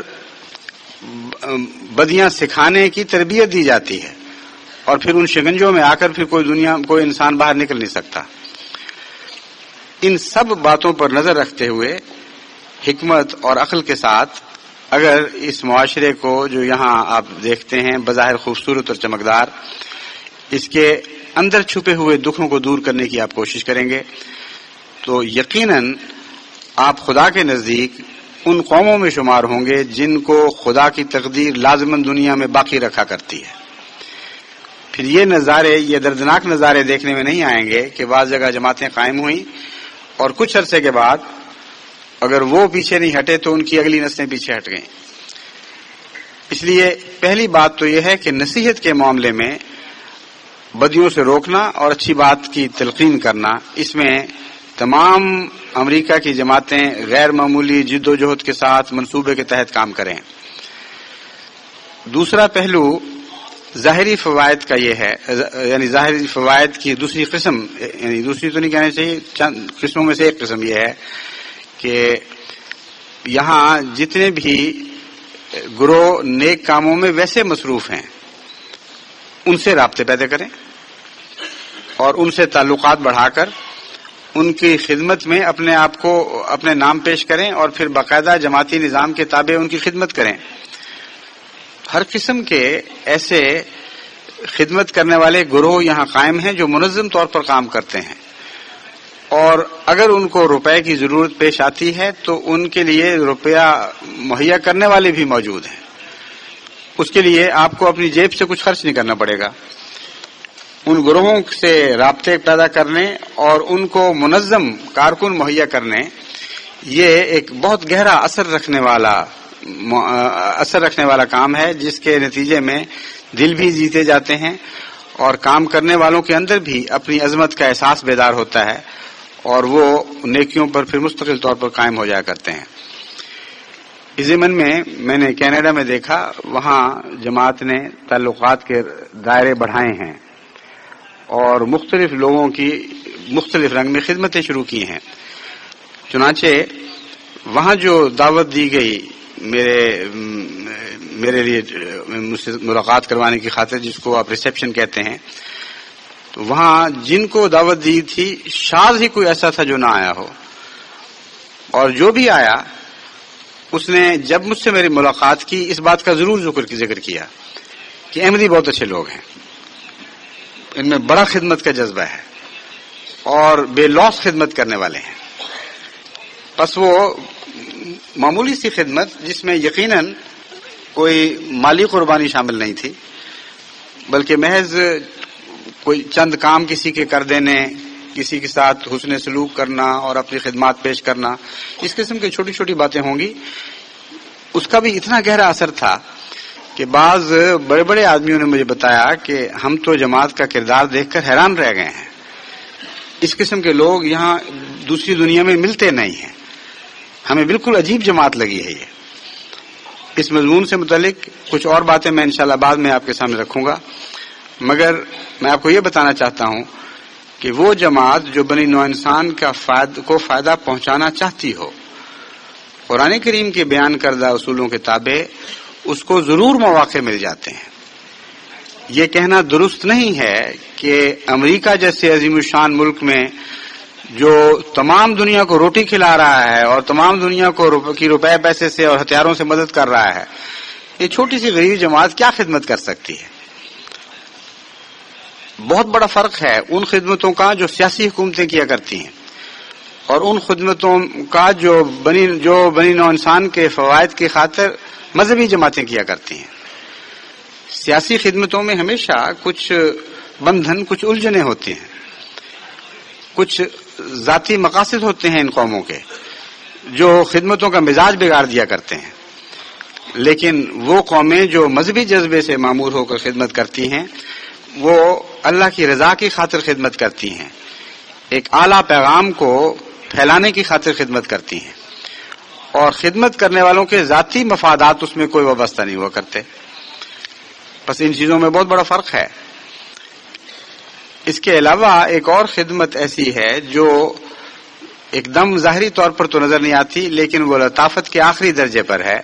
بدیاں سکھانے کی تربیت دی جاتی ہے، اور پھر ان شکنجوں میں آ کر پھر کوئی انسان باہر نکل نہیں سکتا۔ ان سب باتوں پر نظر رکھتے ہوئے حکمت اور عقل کے ساتھ اگر اس معاشرے کو جو یہاں آپ دیکھتے ہیں بظاہر خوبصورت اور چمکدار، اس کے اندر چھپے ہوئے دکھوں کو دور کرنے کی آپ کوشش کریں گے تو یقیناً آپ خدا کے نزدیک ان قوموں میں شمار ہوں گے جن کو خدا کی تقدیر لازماً دنیا میں باقی رکھا کرتی ہے۔ پھر یہ دردناک نظارے دیکھنے میں نہیں آئیں گے کہ بعض جگہ جماعتیں قائم ہوئیں اور کچھ عرصے کے بعد اگر وہ پیچھے نہیں ہٹے تو ان کی اگلی نسلیں پیچھے ہٹ گئیں۔ اس لیے پہلی بات تو یہ ہے کہ نصیحت کے معاملے میں بدیوں سے روکنا اور اچھی بات کی تلقین کرنا، اس میں تمام امریکہ کی جماعتیں غیر معمولی جد و جہد کے ساتھ منصوبے کے تحت کام کریں۔ دوسرا پہلو ظاہری فوائد کا یہ ہے، یعنی ظاہری فوائد کی دوسری قسم، یعنی دوسری تو نہیں کہنا چاہیے، چند قسموں میں سے ایک قسم یہ ہے کہ یہاں جتنے بھی گروہ نیک کاموں میں ویسے مصروف ہیں ان سے رابطے پیدا کریں اور ان سے تعلقات بڑھا کر ان کی خدمت میں اپنے آپ کو اپنے نام پیش کریں، اور پھر باقاعدہ جماعتی نظام کے تابع ان کی خدمت کریں۔ ہر قسم کے ایسے خدمت کرنے والے گروہ یہاں قائم ہیں جو منظم طور پر کام کرتے ہیں، اور اگر ان کو روپے کی ضرورت پیش آتی ہے تو ان کے لیے روپیہ مہیا کرنے والے بھی موجود ہیں۔ اس کے لیے آپ کو اپنی جیب سے کچھ خرچ نہیں کرنا پڑے گا۔ ان گروہوں سے رابطے پیدا کرنے اور ان کو منظم کارکن مہیا کرنے، یہ ایک بہت گہرا اثر رکھنے والا کام ہے، جس کے نتیجے میں دل بھی جیتے جاتے ہیں اور کام کرنے والوں کے اندر بھی اپنی عظمت کا احساس بیدار ہوتا ہے، اور وہ نیکیوں پر پھر مستقل طور پر قائم ہو جایا کرتے ہیں۔ اس ضمن میں نے کینیڈا میں دیکھا، وہاں جماعت نے تعلقات کے دائرے بڑھائے ہیں اور مختلف لوگوں کی مختلف رنگ میں خدمتیں شروع کی ہیں۔ چنانچہ وہاں جو دعوت دی گئی میرے لیے مجھ سے ملاقات کروانے کی خاطر، جس کو آپ ریسیپشن کہتے ہیں، تو وہاں جن کو دعوت دی تھی شاذ ہی کوئی ایسا تھا جو نہ آیا ہو، اور جو بھی آیا اس نے جب مجھ سے میری ملاقات کی اس بات کا ضرور ذکر کیا کہ احمدی بہت اچھے لوگ ہیں، ان میں بڑا خدمت کا جذبہ ہے اور بے لوث خدمت کرنے والے ہیں. بس وہ معمولی سی خدمت جس میں یقیناً کوئی مالی قربانی شامل نہیں تھی، بلکہ محض کوئی چند کام کسی کے کر دینے، کسی کے ساتھ حسن سلوک کرنا اور اپنی خدمات پیش کرنا، اس قسم کی چھوٹی چھوٹی باتیں ہوں گی. اس کا بھی اتنا گہرا اثر تھا کہ بعض بڑے بڑے آدمیوں نے مجھے بتایا کہ ہم تو جماعت کا کردار دیکھ کر حیران رہ گئے ہیں، اس قسم کے لوگ یہاں دوسری دنیا میں ملتے نہیں ہیں، ہمیں بالکل عجیب جماعت لگی ہے یہ. اس مضمون سے متعلق کچھ اور باتیں میں انشاءاللہ بعد میں آپ کے سامنے رکھوں گا، مگر میں آپ کو یہ بتانا چاہتا ہوں کہ وہ جماعت جو بنی نوع انسان کو فائدہ پہنچانا چاہتی ہو، قرآن کریم کے بیان کردہ اصولوں کے تابع اس کو ضرور مواقع مل جاتے ہیں. یہ کہنا درست نہیں ہے کہ امریکہ جیسے عظیم الشان ملک میں جو تمام دنیا کو روٹی کھلا رہا ہے اور تمام دنیا کو روپے پیسے سے اور ہتھیاروں سے مدد کر رہا ہے، یہ چھوٹی سی غریب جماعت کیا خدمت کر سکتی ہے؟ بہت بڑا فرق ہے ان خدمتوں کا جو سیاسی حکومتیں کیا کرتی ہیں اور ان خدمتوں کا جو بنی نوع انسان کے فوائد کی خاطر مذہبی جماعتیں کیا کرتی ہیں. سیاسی خدمتوں میں ہمیشہ کچھ بندھن، کچھ الجھنیں ہوتی ہیں، کچھ ذاتی مقاصد ہوتے ہیں ان قوموں کے جو خدمتوں کا مزاج بگاڑ دیا کرتے ہیں. لیکن وہ قومیں جو مذہبی جذبے سے معمور ہو کر خدمت کرتی ہیں وہ اللہ کی رضا کی خاطر خدمت کرتی ہیں، ایک اعلیٰ پیغام کو پھیلانے کی خاطر خدمت کرتی ہیں، اور خدمت کرنے والوں کے ذاتی مفادات اس میں کوئی وابستہ نہیں ہوا کرتے. بس ان چیزوں میں بہت بڑا فرق ہے. اس کے علاوہ ایک اور خدمت ایسی ہے جو ایک دم ظاہری طور پر تو نظر نہیں آتی لیکن وہ لطافت کے آخری درجے پر ہے،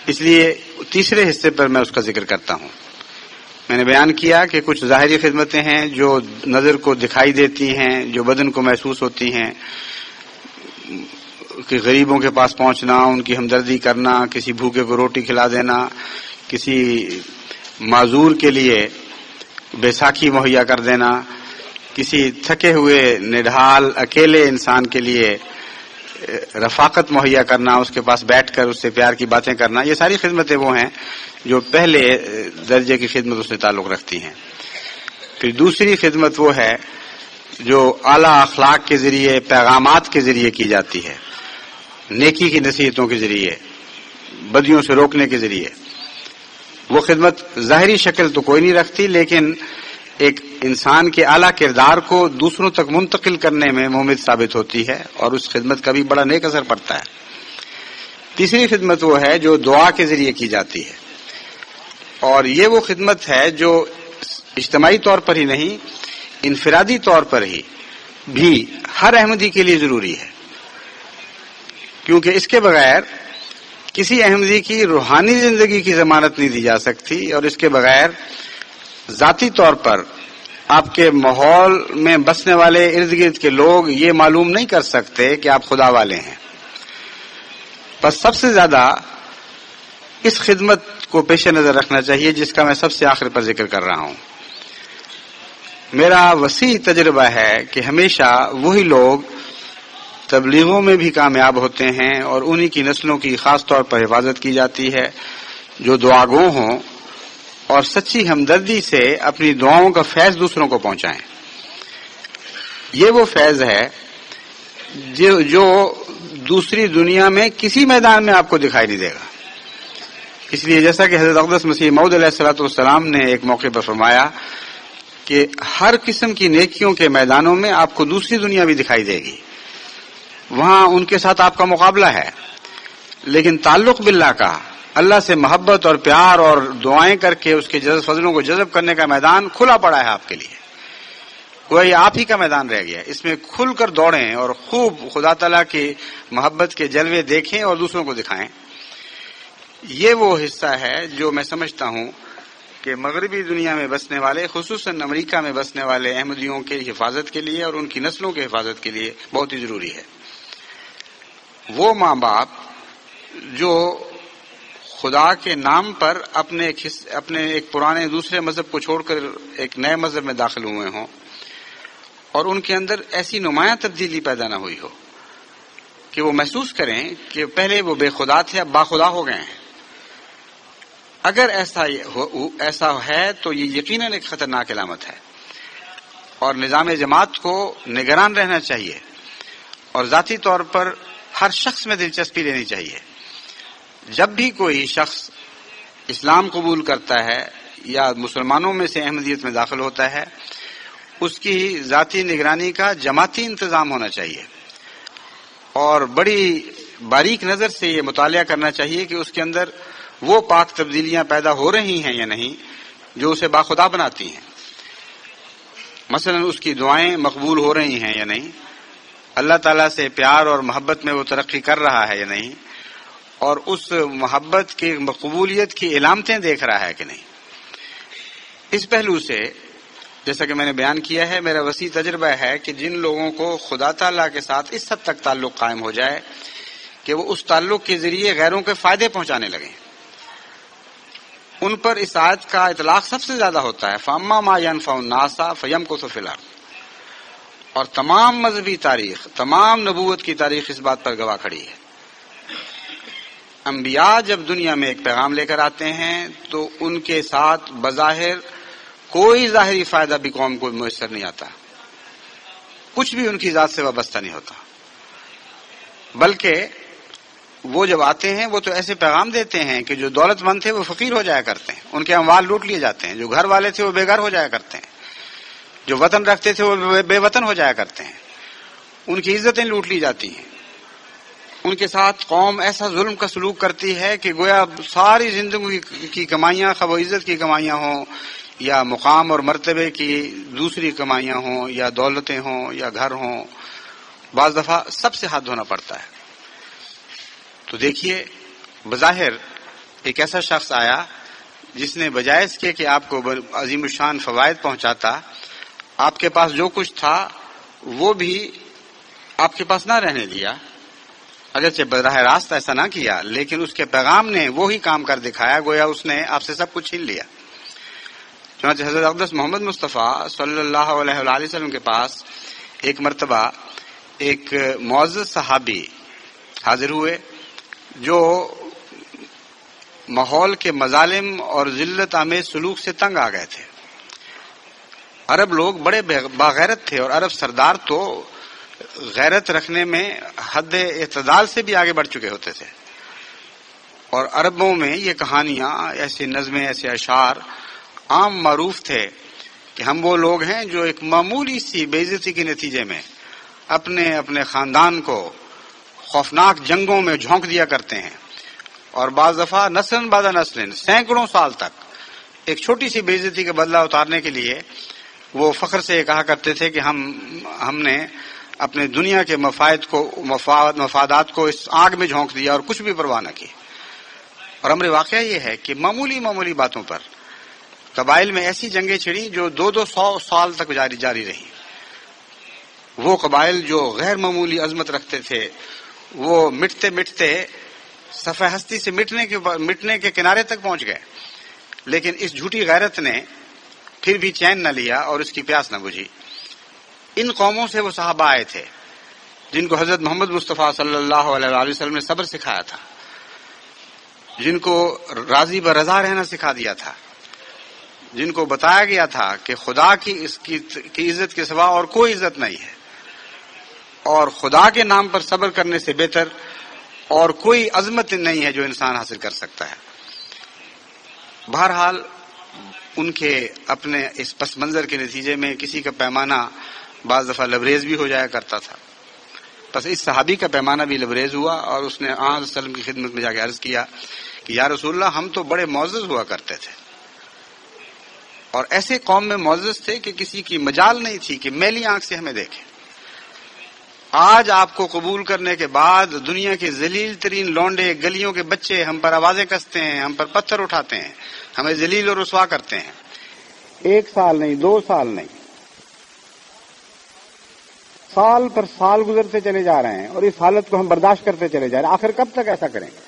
اس لیے تیسرے حصے پر میں اس کا ذکر کرتا ہوں. میں نے بیان کیا کہ کچھ ظاہری خدمتیں ہیں جو نظر کو دکھائی دیتی ہیں، جو بدن کو محسوس ہوتی ہیں، کہ غریبوں کے پاس پہنچنا، ان کی ہمدردی کرنا، کسی بھوکے کو روٹی کھلا دینا، کسی معذور کے لیے بیساکھی مہیا کر دینا، کسی تھکے ہوئے نڈھال اکیلے انسان کے لیے رفاقت مہیا کرنا، اس کے پاس بیٹھ کر اس سے پیار کی باتیں کرنا. یہ ساری خدمتیں وہ ہیں جو پہلے درجے کی خدمت اس سے تعلق رکھتی ہیں. پھر دوسری خدمت وہ ہے جو اعلیٰ اخلاق کے ذریعے، پیغامات کے ذریعے کی جاتی ہے، نیکی کی نصیحتوں کے ذریعے، بدیوں سے روکنے کے ذریعے. وہ خدمت ظاہری شکل تو کوئی نہیں رکھتی لیکن ایک انسان کے اعلیٰ کردار کو دوسروں تک منتقل کرنے میں مہمت ثابت ہوتی ہے اور اس خدمت کا بھی بڑا نیک اثر پڑتا ہے. تیسری خدمت وہ ہے جو دعا کے ذریعے کی جاتی ہے، اور یہ وہ خدمت ہے جو اجتماعی طور پر ہی نہیں، انفرادی طور پر ہی بھی ہر احمدی کے لیے ضروری ہے، کیونکہ اس کے بغیر کسی احمدی کی روحانی زندگی کی ضمانت نہیں دی جا سکتی، اور اس کے بغیر ذاتی طور پر آپ کے ماحول میں بسنے والے ارد گرد کے لوگ یہ معلوم نہیں کر سکتے کہ آپ خدا والے ہیں. بس سب سے زیادہ اس خدمت کو پیش نظر رکھنا چاہیے جس کا میں سب سے آخر پر ذکر کر رہا ہوں. میرا وسیع تجربہ ہے کہ ہمیشہ وہی لوگ تبلیغوں میں بھی کامیاب ہوتے ہیں اور انہی کی نسلوں کی خاص طور پر حفاظت کی جاتی ہے جو دعاگو ہوں اور سچی ہمدردی سے اپنی دعاؤں کا فیض دوسروں کو پہنچائیں. یہ وہ فیض ہے جو دوسری دنیا میں کسی میدان میں آپ کو دکھائی نہیں دے گا. اس لیے جیسا کہ حضرت اقدس مسیح موعود علیہ الصلوۃ والسلام نے ایک موقع پر فرمایا کہ ہر قسم کی نیکیوں کے میدانوں میں آپ کو دوسری دنیا بھی دکھائی دے گی، وہاں ان کے ساتھ آپ کا مقابلہ ہے، لیکن تعلق باللہ کا، اللہ سے محبت اور پیار اور دعائیں کر کے اس کے فضلوں کو جذب کرنے کا میدان کھلا پڑا ہے آپ کے لیے. کوئی آپ ہی کا میدان رہ گیا، اس میں کھل کر دوڑیں اور خوب خدا تعالیٰ کی محبت کے جلوے دیکھیں اور دوسروں کو دکھائیں. یہ وہ حصہ ہے جو میں سمجھتا ہوں کہ مغربی دنیا میں بسنے والے، خصوصاً امریکہ میں بسنے والے احمدیوں کی حفاظت کے لیے اور ان کی نسلوں کی حفاظت کے لیے بہت ہی ضروری ہے. وہ ماں باپ جو خدا کے نام پر اپنے ایک پرانے دوسرے مذہب کو چھوڑ کر ایک نئے مذہب میں داخل ہوئے ہوں اور ان کے اندر ایسی نمایاں تبدیلی پیدا نہ ہوئی ہو کہ وہ محسوس کریں کہ پہلے وہ بے خدا تھے اب باخدا ہو گئے ہیں. اگر ایسا ہے تو یہ یقیناً ایک خطرناک علامت ہے اور نظام جماعت کو نگران رہنا چاہیے اور ذاتی طور پر ہر شخص میں دلچسپی لینی چاہیے. جب بھی کوئی شخص اسلام قبول کرتا ہے یا مسلمانوں میں سے احمدیت میں داخل ہوتا ہے اس کی ذاتی نگرانی کا جماعتی انتظام ہونا چاہیے اور بڑی باریک نظر سے یہ مطالعہ کرنا چاہیے کہ اس کے اندر وہ پاک تبدیلیاں پیدا ہو رہی ہیں یا نہیں جو اسے باخدا بناتی ہیں. مثلا اس کی دعائیں مقبول ہو رہی ہیں یا نہیں، اللہ تعالیٰ سے پیار اور محبت میں وہ ترقی کر رہا ہے یا نہیں، اور اس محبت کی مقبولیت کی علامتیں دیکھ رہا ہے کہ نہیں. اس پہلو سے جیسا کہ میں نے بیان کیا ہے، میرا وسیع تجربہ ہے کہ جن لوگوں کو خدا تعالیٰ کے ساتھ اس حد تک تعلق قائم ہو جائے کہ وہ اس تعلق کے ذریعے غیروں کے فائدے پہنچانے لگیں، ان پر اس آیت کا اطلاق سب سے زیادہ ہوتا ہے، فَأَمَّا مَا يَنْفَعُ النَّاسَ فَيَمْكُثُ فِي الْأَرْضِ. اور تمام مذہبی تاریخ، تمام نبوت کی تاریخ اس بات پر گواہ کھڑی ہے. انبیاء جب دنیا میں ایک پیغام لے کر آتے ہیں تو ان کے ساتھ بظاہر کوئی ظاہری فائدہ بھی قوم کو میسر نہیں آتا، کچھ بھی ان کی ذات سے وابستہ نہیں ہوتا، بلکہ وہ جب آتے ہیں وہ تو ایسے پیغام دیتے ہیں کہ جو دولت مند تھے وہ فقیر ہو جایا کرتے ہیں، ان کے اموال لوٹ لیے جاتے ہیں، جو گھر والے تھے وہ بے گھر ہو جایا کرتے ہیں، جو وطن رکھتے تھے وہ بے وطن ہو جایا کرتے ہیں، ان کی عزتیں لوٹ لی جاتی ہیں. ان کے ساتھ قوم ایسا ظلم کا سلوک کرتی ہے کہ گویا ساری زندگی کی کمائیاں، خواہ وہ عزت کی کمائیاں ہوں یا مقام اور مرتبے کی دوسری کمائیاں ہوں یا دولتیں ہوں یا گھر ہوں، بعض دفعہ سب سے ہاتھ دھونا پڑتا ہے. تو دیکھیے، بظاہر ایک ایسا شخص آیا جس نے بجائے اس کے کہ آپ کو عظیم الشان فوائد پہنچاتا، آپ کے پاس جو کچھ تھا وہ بھی آپ کے پاس نہ رہنے دیا. اگرچہ براہ راست ایسا نہ کیا لیکن اس کے پیغام نے وہی کام کر دکھایا، گویا اس نے آپ سے سب کچھ چھین لیا. چنانچہ حضرت اقدس محمد مصطفیٰ صلی اللہ علیہ وآلہ وسلم کے پاس ایک مرتبہ ایک معزز صحابی حاضر ہوئے جو ماحول کے مظالم اور ذلت آمیز سلوک سے تنگ آ گئے تھے. عرب لوگ بڑے باغیرت تھے اور عرب سردار تو غیرت رکھنے میں حد اعتدال سے بھی آگے بڑھ چکے ہوتے تھے، اور عربوں میں یہ کہانیاں، ایسی نظمیں، ایسے اشعار عام معروف تھے کہ ہم وہ لوگ ہیں جو ایک معمولی سی بے عزتی کے نتیجے میں اپنے خاندان کو خوفناک جنگوں میں جھونک دیا کرتے ہیں، اور بعض دفعہ نسل بعد نسل سینکڑوں سال تک ایک چھوٹی سی بے عزتی کا بدلہ اتارنے کے لیے وہ فخر سے یہ کہا کرتے تھے کہ ہم نے اپنے دنیا کے مفادات کو اس آگ میں جھونک دیا اور کچھ بھی پرواہ نہ کی. اور امر واقعہ یہ ہے کہ معمولی باتوں پر قبائل میں ایسی جنگیں چھڑیں جو 200 سال تک جاری رہی. وہ قبائل جو غیر معمولی عظمت رکھتے تھے وہ مٹتے صفحہ ہستی سے مٹنے کے کنارے تک پہنچ گئے، لیکن اس جھوٹی غیرت نے پھر بھی چین نہ لیا اور اس کی پیاس نہ بجھی. ان قوموں سے وہ صحابہ آئے تھے جن کو حضرت محمد مصطفیٰ صلی اللہ علیہ وآلہ وسلم نے صبر سکھایا تھا، جن کو راضی برضا رہنا سکھا دیا تھا، جن کو بتایا گیا تھا کہ خدا کی عزت کے سوا اور کوئی عزت نہیں ہے، اور خدا کے نام پر صبر کرنے سے بہتر اور کوئی عظمت نہیں ہے جو انسان حاصل کر سکتا ہے. بہرحال ان کے اپنے اس پس منظر کے نتیجے میں کسی کا پیمانہ بعض دفعہ لبریز بھی ہو جایا کرتا تھا. بس اس صحابی کا پیمانہ بھی لبریز ہوا اور اس نے آن صلی اللہ علیہ وسلم کی خدمت میں جا کے عرض کیا کہ یا رسول اللہ، ہم تو بڑے معزز ہوا کرتے تھے اور ایسے قوم میں معزز تھے کہ کسی کی مجال نہیں تھی کہ میلی آنکھ سے ہمیں دیکھے. آج آپ کو قبول کرنے کے بعد دنیا کے ذلیل ترین لونڈے، گلیوں کے بچے ہم پر آوازیں کستے ہیں، ہم پر پتھر اٹھاتے ہیں، ہمیں ذلیل اور رسوا کرتے ہیں. 1 سال نہیں، 2 سال نہیں، سال پر سال گزرتے چلے جا رہے ہیں اور اس حالت کو ہم برداشت کرتے چلے جا رہے ہیں. آخر کب تک ایسا کریں گے؟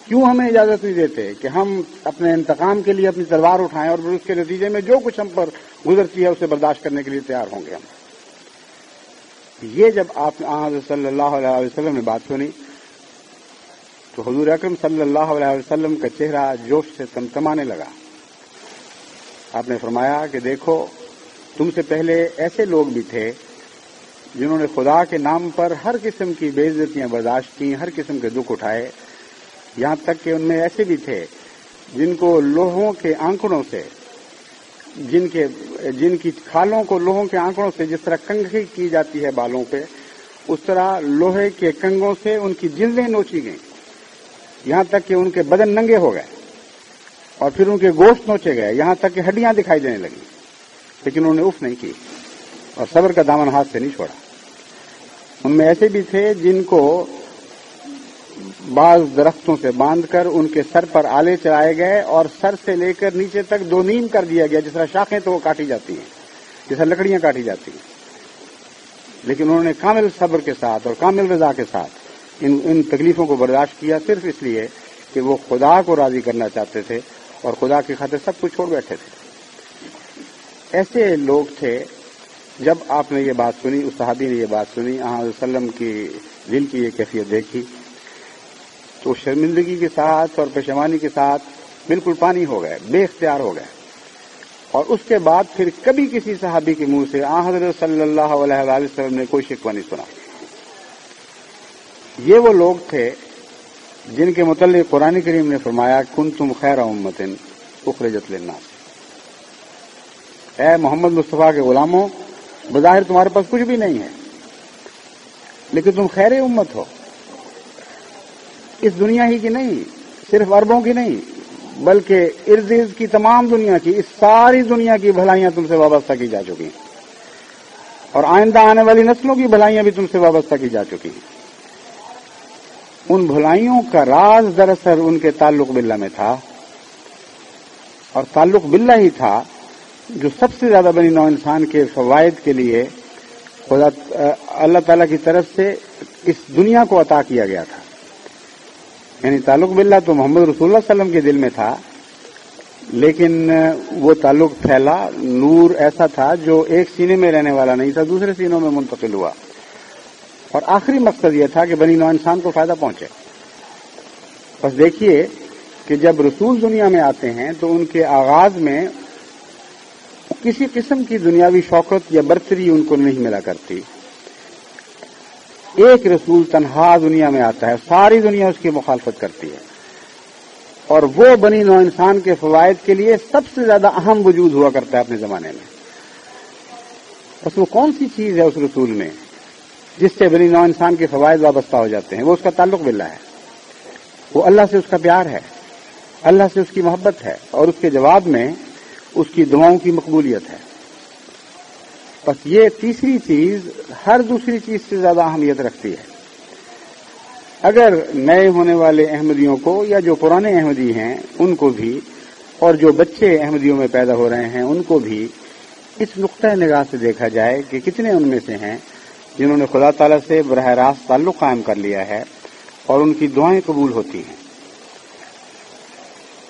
کیوں ہمیں اجازت نہیں دیتے کہ ہم اپنے انتقام کے لیے اپنی تلوار اٹھائیں اور اس کے نتیجے میں جو کچھ ہم پر گزرتی ہے اسے برداشت کرنے کے لیے تیار ہوں گے ہم. یہ جب آپ حضرت صلی اللہ علیہ وسلم نے بات سنی تو حضور اکرم صلی اللہ علیہ وسلم کا چہرہ جوش سے تمتمانے لگا. آپ نے فرمایا کہ دیکھو، تم سے پہلے ایسے لوگ بھی تھے جنہوں نے خدا کے نام پر ہر قسم کی بے عزتیاں برداشت کی، ہر قسم کے دکھ اٹھائے. یہاں تک کہ ان میں ایسے بھی تھے جن کو لوہوں کے آنکڑوں سے، جن کی کھالوں کو لوہوں کے آنکڑوں سے جس طرح کنگھی کی جاتی ہے بالوں پہ، اس طرح لوہے کے کنگوں سے ان کی جلدیں نوچی گئیں، یہاں تک کہ ان کے بدن ننگے ہو گئے اور پھر ان کے گوشت نوچے گئے، یہاں تک کہ ہڈیاں دکھائی دینے لگیں. لیکن انہوں نے اف نہیں کی اور صبر کا دامن ہاتھ سے نہیں چھوڑا. ان میں ایسے بھی تھے جن کو بعض درختوں سے باندھ کر ان کے سر پر آلے چڑھائے گئے اور سر سے لے کر نیچے تک دو نیم کر دیا گیا، جس طرح شاخیں تو وہ کاٹی جاتی ہیں، جس طرح لکڑیاں کاٹی جاتی ہیں. لیکن انہوں نے کامل صبر کے ساتھ اور کامل رضا کے ساتھ ان تکلیفوں کو برداشت کیا، صرف اس لیے کہ وہ خدا کو راضی کرنا چاہتے تھے اور خدا کی خاطر سب کچھ چھوڑ بیٹھے تھے. ایسے لوگ تھے. جب آپ نے یہ بات سنی، اس صحابی نے یہ بات سنی، آن علیہ وسلم کی دل کی یہ کیفیت دیکھی تو شرمندگی کے ساتھ اور پشیمانی کے ساتھ بالکل پانی ہو گئے، بے اختیار ہو گئے. اور اس کے بعد پھر کبھی کسی صحابی کے منہ سے آن حضرت صلی اللہ علیہ وسلم نے کوئی شکوہ نہیں سنا. یہ وہ لوگ تھے جن کے متعلق قرآن کریم نے فرمایا کنتم خیر امۃ اخرجت للناس. اے محمد مصطفیٰ کے غلاموں، بظاہر تمہارے پاس کچھ بھی نہیں ہے لیکن تم خیر امت ہو. اس دنیا ہی کی نہیں، صرف عربوں کی نہیں، بلکہ ارد گرد کی تمام دنیا کی، اس ساری دنیا کی بھلائیاں تم سے وابستہ کی جا چکی ہیں اور آئندہ آنے والی نسلوں کی بھلائیاں بھی تم سے وابستہ کی جا چکی ہیں. ان بھلائیوں کا راز دراصل ان کے تعلق باللہ میں تھا، اور تعلق باللہ ہی تھا جو سب سے زیادہ بنی نوع انسان کے فوائد کے لیے خدا اللہ تعالیٰ کی طرف سے اس دنیا کو عطا کیا گیا تھا. یعنی تعلق باللہ تو محمد رسول اللہ صلی اللہ علیہ وسلم کے دل میں تھا، لیکن وہ تعلق پھیلا، نور ایسا تھا جو ایک سینے میں رہنے والا نہیں تھا، دوسرے سینوں میں منتقل ہوا. اور آخری مقصد یہ تھا کہ بنی نوع انسان کو فائدہ پہنچے. بس دیکھیے کہ جب رسول دنیا میں آتے ہیں تو ان کے آغاز میں کسی قسم کی دنیاوی شوکت یا برتری ان کو نہیں ملا کرتی. ایک رسول تنہا دنیا میں آتا ہے، ساری دنیا اس کی مخالفت کرتی ہے، اور وہ بنی نوع انسان کے فوائد کے لیے سب سے زیادہ اہم وجود ہوا کرتا ہے اپنے زمانے میں. بس وہ کون سی چیز ہے اس رسول میں جس سے بنی نوع انسان کے فوائد وابستہ ہو جاتے ہیں؟ وہ اس کا تعلق باللہ ہے، وہ اللہ سے اس کا پیار ہے، اللہ سے اس کی محبت ہے، اور اس کے جواب میں اس کی دعاؤں کی مقبولیت ہے. بس یہ تیسری چیز ہر دوسری چیز سے زیادہ اہمیت رکھتی ہے. اگر نئے ہونے والے احمدیوں کو یا جو پرانے احمدی ہیں ان کو بھی، اور جو بچے احمدیوں میں پیدا ہو رہے ہیں ان کو بھی اس نقطۂ نگاہ سے دیکھا جائے کہ کتنے ان میں سے ہیں جنہوں نے خدا تعالیٰ سے براہ راست تعلق قائم کر لیا ہے اور ان کی دعائیں قبول ہوتی ہیں.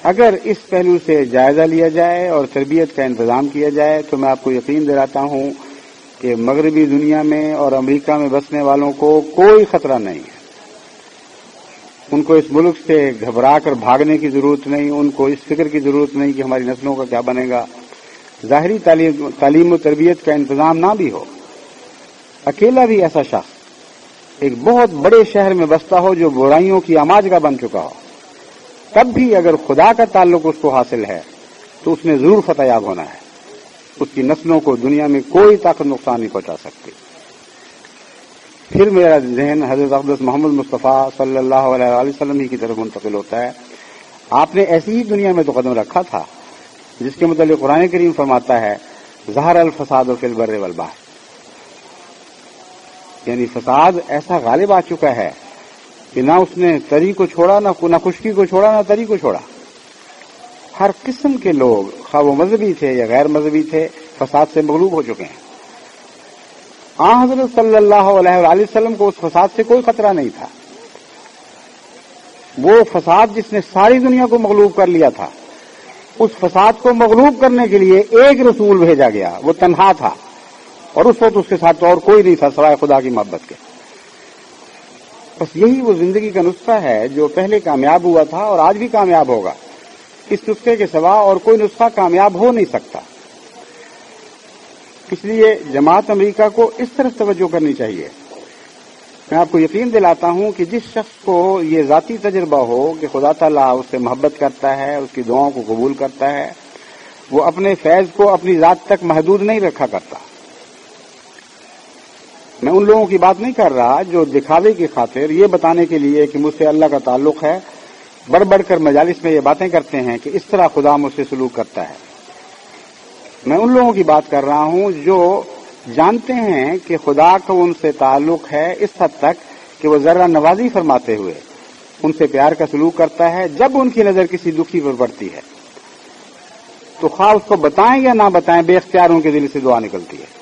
اگر اس پہلو سے جائزہ لیا جائے اور تربیت کا انتظام کیا جائے تو میں آپ کو یقین دلاتا ہوں کہ مغربی دنیا میں اور امریکہ میں بسنے والوں کو کوئی خطرہ نہیں ہے. ان کو اس ملک سے گھبرا کر بھاگنے کی ضرورت نہیں، ان کو اس فکر کی ضرورت نہیں کہ ہماری نسلوں کا کیا بنے گا. ظاہری تعلیم و تربیت کا انتظام نہ بھی ہو، اکیلا بھی ایسا شخص ایک بہت بڑے شہر میں بستا ہو جو برائیوں کی آماج کا بن چکا ہو، تب بھی اگر خدا کا تعلق اس کو حاصل ہے تو اس نے ضرور فتح یاب ہونا ہے. اس کی نسلوں کو دنیا میں کوئی طاقت نقصان نہیں پہنچا سکتی. پھر میرا ذہن حضرت اقدس محمد مصطفیٰ صلی اللہ علیہ وسلم ہی کی طرف منتقل ہوتا ہے. آپ نے ایسی ہی دنیا میں تو قدم رکھا تھا جس کے متعلق قرآن کریم فرماتا ہے ظہر الفساد فی البر والبحر. یعنی فساد ایسا غالب آ چکا ہے کہ نہ اس نے تری کو چھوڑا، نہ خشکی کو چھوڑا، نہ تری کو چھوڑا. ہر قسم کے لوگ، خواہ وہ مذہبی تھے یا غیر مذہبی تھے، فساد سے مغلوب ہو چکے ہیں. حضرت صلی اللہ علیہ وآلہ وسلم کو اس فساد سے کوئی خطرہ نہیں تھا. وہ فساد جس نے ساری دنیا کو مغلوب کر لیا تھا، اس فساد کو مغلوب کرنے کے لیے ایک رسول بھیجا گیا، وہ تنہا تھا، اور اس وقت اس کے ساتھ اور کوئی نہیں تھا سوائے خدا کی محبت کے. بس یہی وہ زندگی کا نسخہ ہے جو پہلے کامیاب ہوا تھا اور آج بھی کامیاب ہوگا. اس نسخے کے سوا اور کوئی نسخہ کامیاب ہو نہیں سکتا. اس لیے جماعت امریکہ کو اس طرف توجہ کرنی چاہیے. میں آپ کو یقین دلاتا ہوں کہ جس شخص کو یہ ذاتی تجربہ ہو کہ خدا تعالیٰ اس سے محبت کرتا ہے، اس کی دعاؤں کو قبول کرتا ہے، وہ اپنے فیض کو اپنی ذات تک محدود نہیں رکھا کرتا. میں ان لوگوں کی بات نہیں کر رہا جو دکھاوے کی خاطر یہ بتانے کے لیے کہ مجھ سے اللہ کا تعلق ہے بڑھ بڑھ کر مجالس میں یہ باتیں کرتے ہیں کہ اس طرح خدا مجھ سے سلوک کرتا ہے. میں ان لوگوں کی بات کر رہا ہوں جو جانتے ہیں کہ خدا کو ان سے تعلق ہے اس حد تک کہ وہ ذرہ نوازی فرماتے ہوئے ان سے پیار کا سلوک کرتا ہے. جب ان کی نظر کسی دکھی پر پڑتی ہے تو خواہ اس کو بتائیں یا نہ بتائیں، بے اختیار ان کے دل سے دعا نکلتی ہے،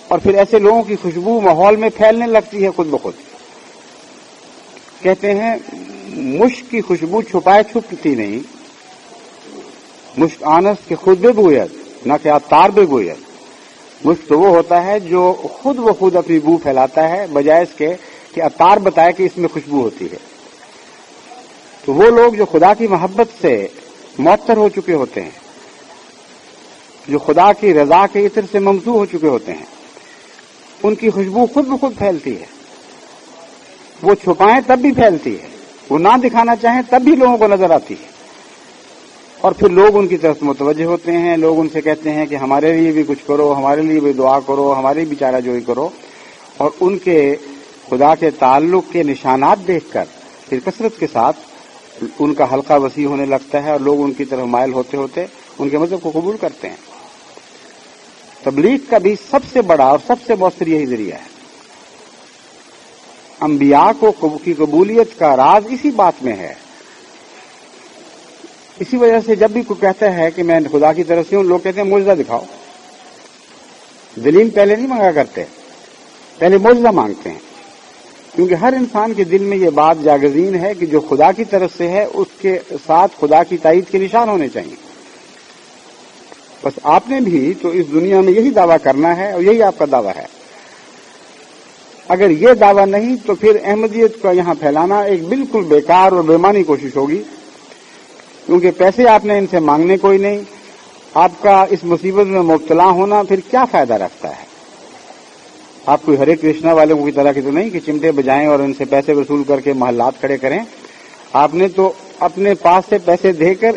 اور پھر ایسے لوگوں کی خوشبو ماحول میں پھیلنے لگتی ہے خود بخود. کہتے ہیں مشک کی خوشبو چھپائے چھپتی نہیں، مشک آنس کے خود بے گوید نہ کہ عطار بے گوید. مشک تو وہ ہوتا ہے جو خود بخود اپنی بو پھیلاتا ہے بجائے اس کے کہ عطار بتائے کہ اس میں خوشبو ہوتی ہے. تو وہ لوگ جو خدا کی محبت سے معطر ہو چکے ہوتے ہیں، جو خدا کی رضا کے عطر سے ممسوح ہو چکے ہوتے ہیں، ان کی خوشبو خود بخود پھیلتی ہے. وہ چھپائیں تب بھی پھیلتی ہے، وہ نہ دکھانا چاہیں تب بھی لوگوں کو نظر آتی ہے، اور پھر لوگ ان کی طرف متوجہ ہوتے ہیں. لوگ ان سے کہتے ہیں کہ ہمارے لیے بھی کچھ کرو، ہمارے لیے بھی دعا کرو، ہماری بھی چارہ جوئی کرو. اور ان کے خدا کے تعلق کے نشانات دیکھ کر پھر کثرت کے ساتھ ان کا حلقہ وسیع ہونے لگتا ہے اور لوگ ان کی طرف مائل ہوتے ہوتے ان کے مذہب کو قبول کرتے ہیں. تبلیغ کا بھی سب سے بڑا اور سب سے مؤثر یہی ذریعہ ہے. انبیاء کی قبولیت کا راز اسی بات میں ہے. اسی وجہ سے جب بھی کوئی کہتا ہے کہ میں خدا کی طرف سے ہوں، لوگ کہتے ہیں معجزہ دکھاؤ. دلیل پہلے نہیں مانگا کرتے، پہلے معجزہ مانگتے ہیں، کیونکہ ہر انسان کے دل میں یہ بات جاگزین ہے کہ جو خدا کی طرف سے ہے اس کے ساتھ خدا کی تائید کے نشان ہونے چاہیے. بس آپ نے بھی تو اس دنیا میں یہی دعویٰ کرنا ہے اور یہی آپ کا دعویٰ ہے. اگر یہ دعویٰ نہیں تو پھر احمدیت کا یہاں پھیلانا ایک بالکل بیکار اور بےمانی کوشش ہوگی، کیونکہ پیسے آپ نے ان سے مانگنے کوئی نہیں. آپ کا اس مصیبت میں مبتلا ہونا پھر کیا فائدہ رکھتا ہے؟ آپ کوئی ہرے کرشنا والوں کی طرح کی تو نہیں کہ چمٹے بجائیں اور ان سے پیسے وصول کر کے محلات کھڑے کریں. آپ نے تو اپنے پاس سے پیسے دے کر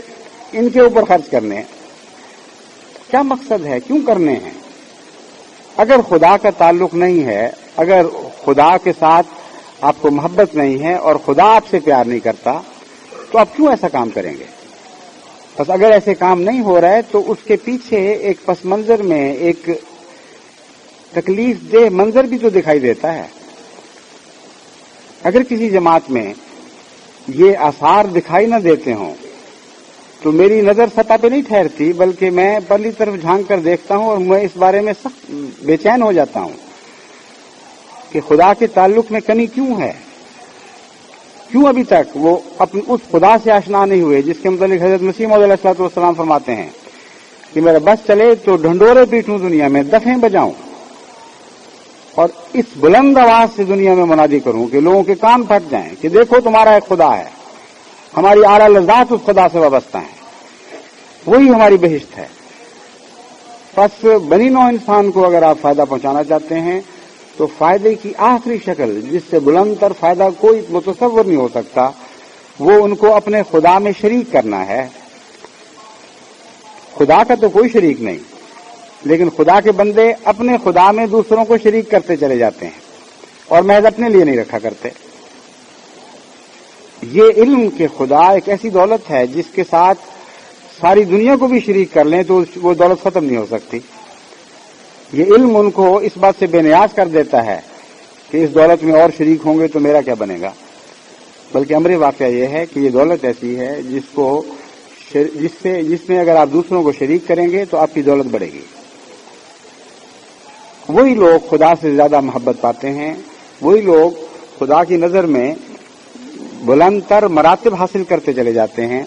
ان کے اوپر خرچ کرنے ہیں. کیا مقصد ہے؟ کیوں کرنے ہیں؟ اگر خدا کا تعلق نہیں ہے، اگر خدا کے ساتھ آپ کو محبت نہیں ہے اور خدا آپ سے پیار نہیں کرتا تو آپ کیوں ایسا کام کریں گے؟ بس اگر ایسے کام نہیں ہو رہا ہے تو اس کے پیچھے ایک پس منظر میں ایک تکلیف دہ منظر بھی تو دکھائی دیتا ہے. اگر کسی جماعت میں یہ آثار دکھائی نہ دیتے ہوں تو میری نظر سطح پہ نہیں ٹھہرتی، بلکہ میں پرلی طرف جھانک کر دیکھتا ہوں اور میں اس بارے میں سخت بے چین ہو جاتا ہوں کہ خدا کے تعلق میں کمی کیوں ہے. کیوں ابھی تک وہ اس خدا سے آشنا نہیں ہوئے جس کے متعلق حضرت مسیح موعود علیہ الصلوۃ والسلام فرماتے ہیں کہ میرا بس چلے تو ڈھنڈورے پیٹوں دنیا میں، دفیں بجاؤں اور اس بلند آواز سے دنیا میں منادی کروں کہ لوگوں کے کان پھٹ جائیں کہ دیکھو تمہارا ایک خدا ہے، ہماری اعلیٰ لذات اس خدا سے وابستہ ہیں، وہی ہماری بہشت ہے. پس بنی نوع انسان کو اگر آپ فائدہ پہنچانا چاہتے ہیں تو فائدے کی آخری شکل جس سے بلند تر فائدہ کوئی متصور نہیں ہو سکتا، وہ ان کو اپنے خدا میں شریک کرنا ہے. خدا کا تو کوئی شریک نہیں، لیکن خدا کے بندے اپنے خدا میں دوسروں کو شریک کرتے چلے جاتے ہیں اور محض اپنے لیے نہیں رکھا کرتے. یہ علم کہ خدا ایک ایسی دولت ہے جس کے ساتھ ساری دنیا کو بھی شریک کر لیں تو وہ دولت ختم نہیں ہو سکتی. یہ علم ان کو اس بات سے بے نیاز کر دیتا ہے کہ اس دولت میں اور شریک ہوں گے تو میرا کیا بنے گا. بلکہ امر واقعہ یہ ہے کہ یہ دولت ایسی ہے جس میں اگر آپ دوسروں کو شریک کریں گے تو آپ کی دولت بڑھے گی. وہی لوگ خدا سے زیادہ محبت پاتے ہیں، وہی لوگ خدا کی نظر میں بلند تر مراتب حاصل کرتے چلے جاتے ہیں،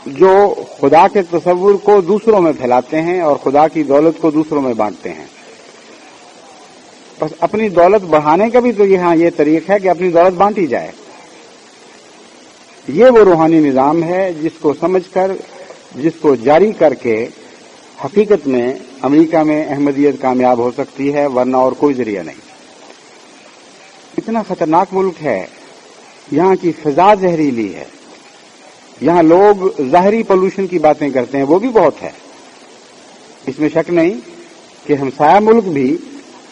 جو خدا کے تصور کو دوسروں میں پھیلاتے ہیں اور خدا کی دولت کو دوسروں میں بانٹتے ہیں۔ بس اپنی دولت بڑھانے کا بھی تو یہاں یہ طریق ہے کہ اپنی دولت بانٹی جائے۔ یہ وہ روحانی نظام ہے جس کو سمجھ کر، جس کو جاری کر کے حقیقت میں امریکہ میں احمدیت کامیاب ہو سکتی ہے، ورنہ اور کوئی ذریعہ نہیں۔ اتنا خطرناک ملک ہے، یہاں کی فضا زہریلی ہے، یہاں لوگ ظاہری پولوشن کی باتیں کرتے ہیں، وہ بھی بہت ہے، اس میں شک نہیں کہ ہمسایہ ملک بھی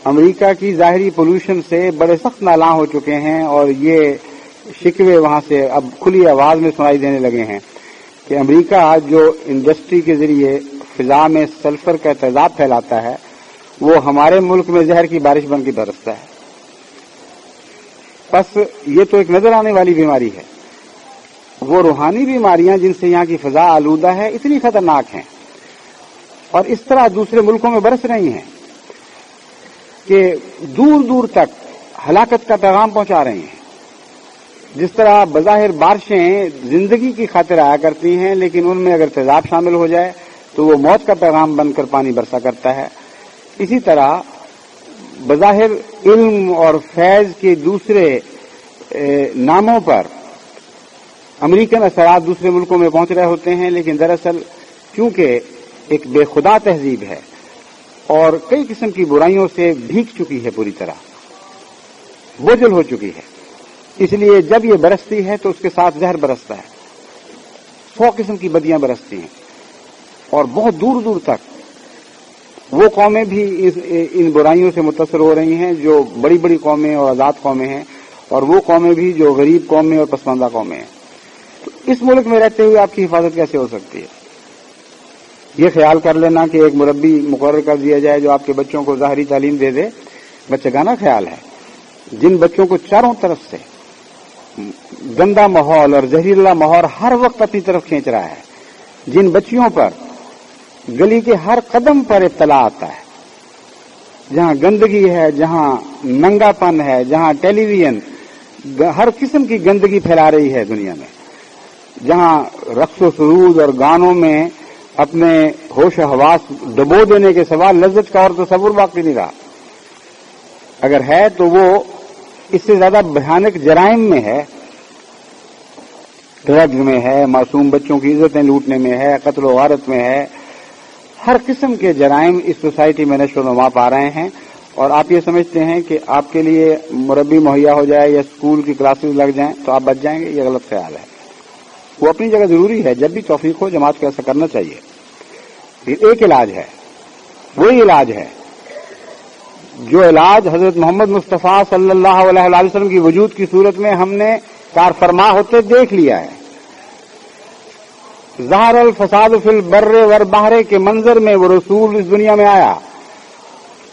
امریکہ کی ظاہری پولوشن سے بڑے سخت نالاں ہو چکے ہیں، اور یہ شکوے وہاں سے اب کھلی آواز میں سنائی دینے لگے ہیں کہ امریکہ جو انڈسٹری کے ذریعے فضا میں سلفر کا تیزاب پھیلاتا ہے، وہ ہمارے ملک میں زہر کی بارش بن کے برستا ہے۔ بس یہ تو ایک نظر آنے والی بیماری ہے، وہ روحانی بیماریاں جن سے یہاں کی فضا آلودہ ہے اتنی خطرناک ہیں اور اس طرح دوسرے ملکوں میں برس رہی ہیں کہ دور دور تک ہلاکت کا پیغام پہنچا رہی ہیں۔ جس طرح بظاہر بارشیں زندگی کی خاطر آیا کرتی ہیں، لیکن ان میں اگر تیزاب شامل ہو جائے تو وہ موت کا پیغام بن کر پانی برسا کرتا ہے، اسی طرح بظاہر علم اور فیض کے دوسرے ناموں پر امریکن اثرات دوسرے ملکوں میں پہنچ رہے ہوتے ہیں، لیکن دراصل چونکہ ایک بے خدا تہذیب ہے اور کئی قسم کی برائیوں سے بھیگ چکی ہے، پوری طرح بوجھل ہو چکی ہے، اس لیے جب یہ برستی ہے تو اس کے ساتھ زہر برستا ہے، 100 قسم کی بدیاں برستی ہیں، اور بہت دور دور تک وہ قومیں بھی ان برائیوں سے متاثر ہو رہی ہیں جو بڑی بڑی قومیں اور آزاد قومیں ہیں، اور وہ قومیں بھی جو غریب قومیں اور پسماندہ قومیں ہیں۔ تو اس ملک میں رہتے ہوئے آپ کی حفاظت کیسے ہو سکتی ہے؟ یہ خیال کر لینا کہ ایک مربی مقرر کر دیا جائے جو آپ کے بچوں کو ظاہری تعلیم دے دے، بچگانہ خیال ہے۔ جن بچوں کو چاروں طرف سے گندا ماحول اور زہریلا ماحول ہر وقت اپنی طرف کھینچ رہا ہے، جن بچیوں پر گلی کے ہر قدم پر ابتلا آتا ہے، جہاں گندگی ہے، جہاں ننگا پن ہے، جہاں ٹیلی ویژن ہر قسم کی گندگی پھیلا رہی ہے دنیا میں، جہاں رقص و سرود اور گانوں میں اپنے ہوش و حواس ڈبو دینے کے سوا لذت کا اور تصور باقی نہیں رہا، اگر ہے تو وہ اس سے زیادہ بھیانک جرائم میں ہے، ڈرگز میں ہے، معصوم بچوں کی عزتیں لوٹنے میں ہے، قتل و غارت میں ہے، ہر قسم کے جرائم اس سوسائٹی میں نشو و نما پا رہے ہیں، اور آپ یہ سمجھتے ہیں کہ آپ کے لیے مربی مہیا ہو جائے یا اسکول کی کلاسز لگ جائیں تو آپ بچ جائیں گے، یہ غلط خیال ہے۔ وہ اپنی جگہ ضروری ہے، جب بھی توفیق ہو جماعت کو ایسا کرنا چاہیے۔ ایک علاج ہے، وہی علاج ہے جو علاج حضرت محمد مصطفیٰ صلی اللہ علیہ وسلم کی وجود کی صورت میں ہم نے کار فرما ہوتے دیکھ لیا ہے۔ ظہر الفساد فی البر والبحر کے منظر میں وہ رسول اس دنیا میں آیا،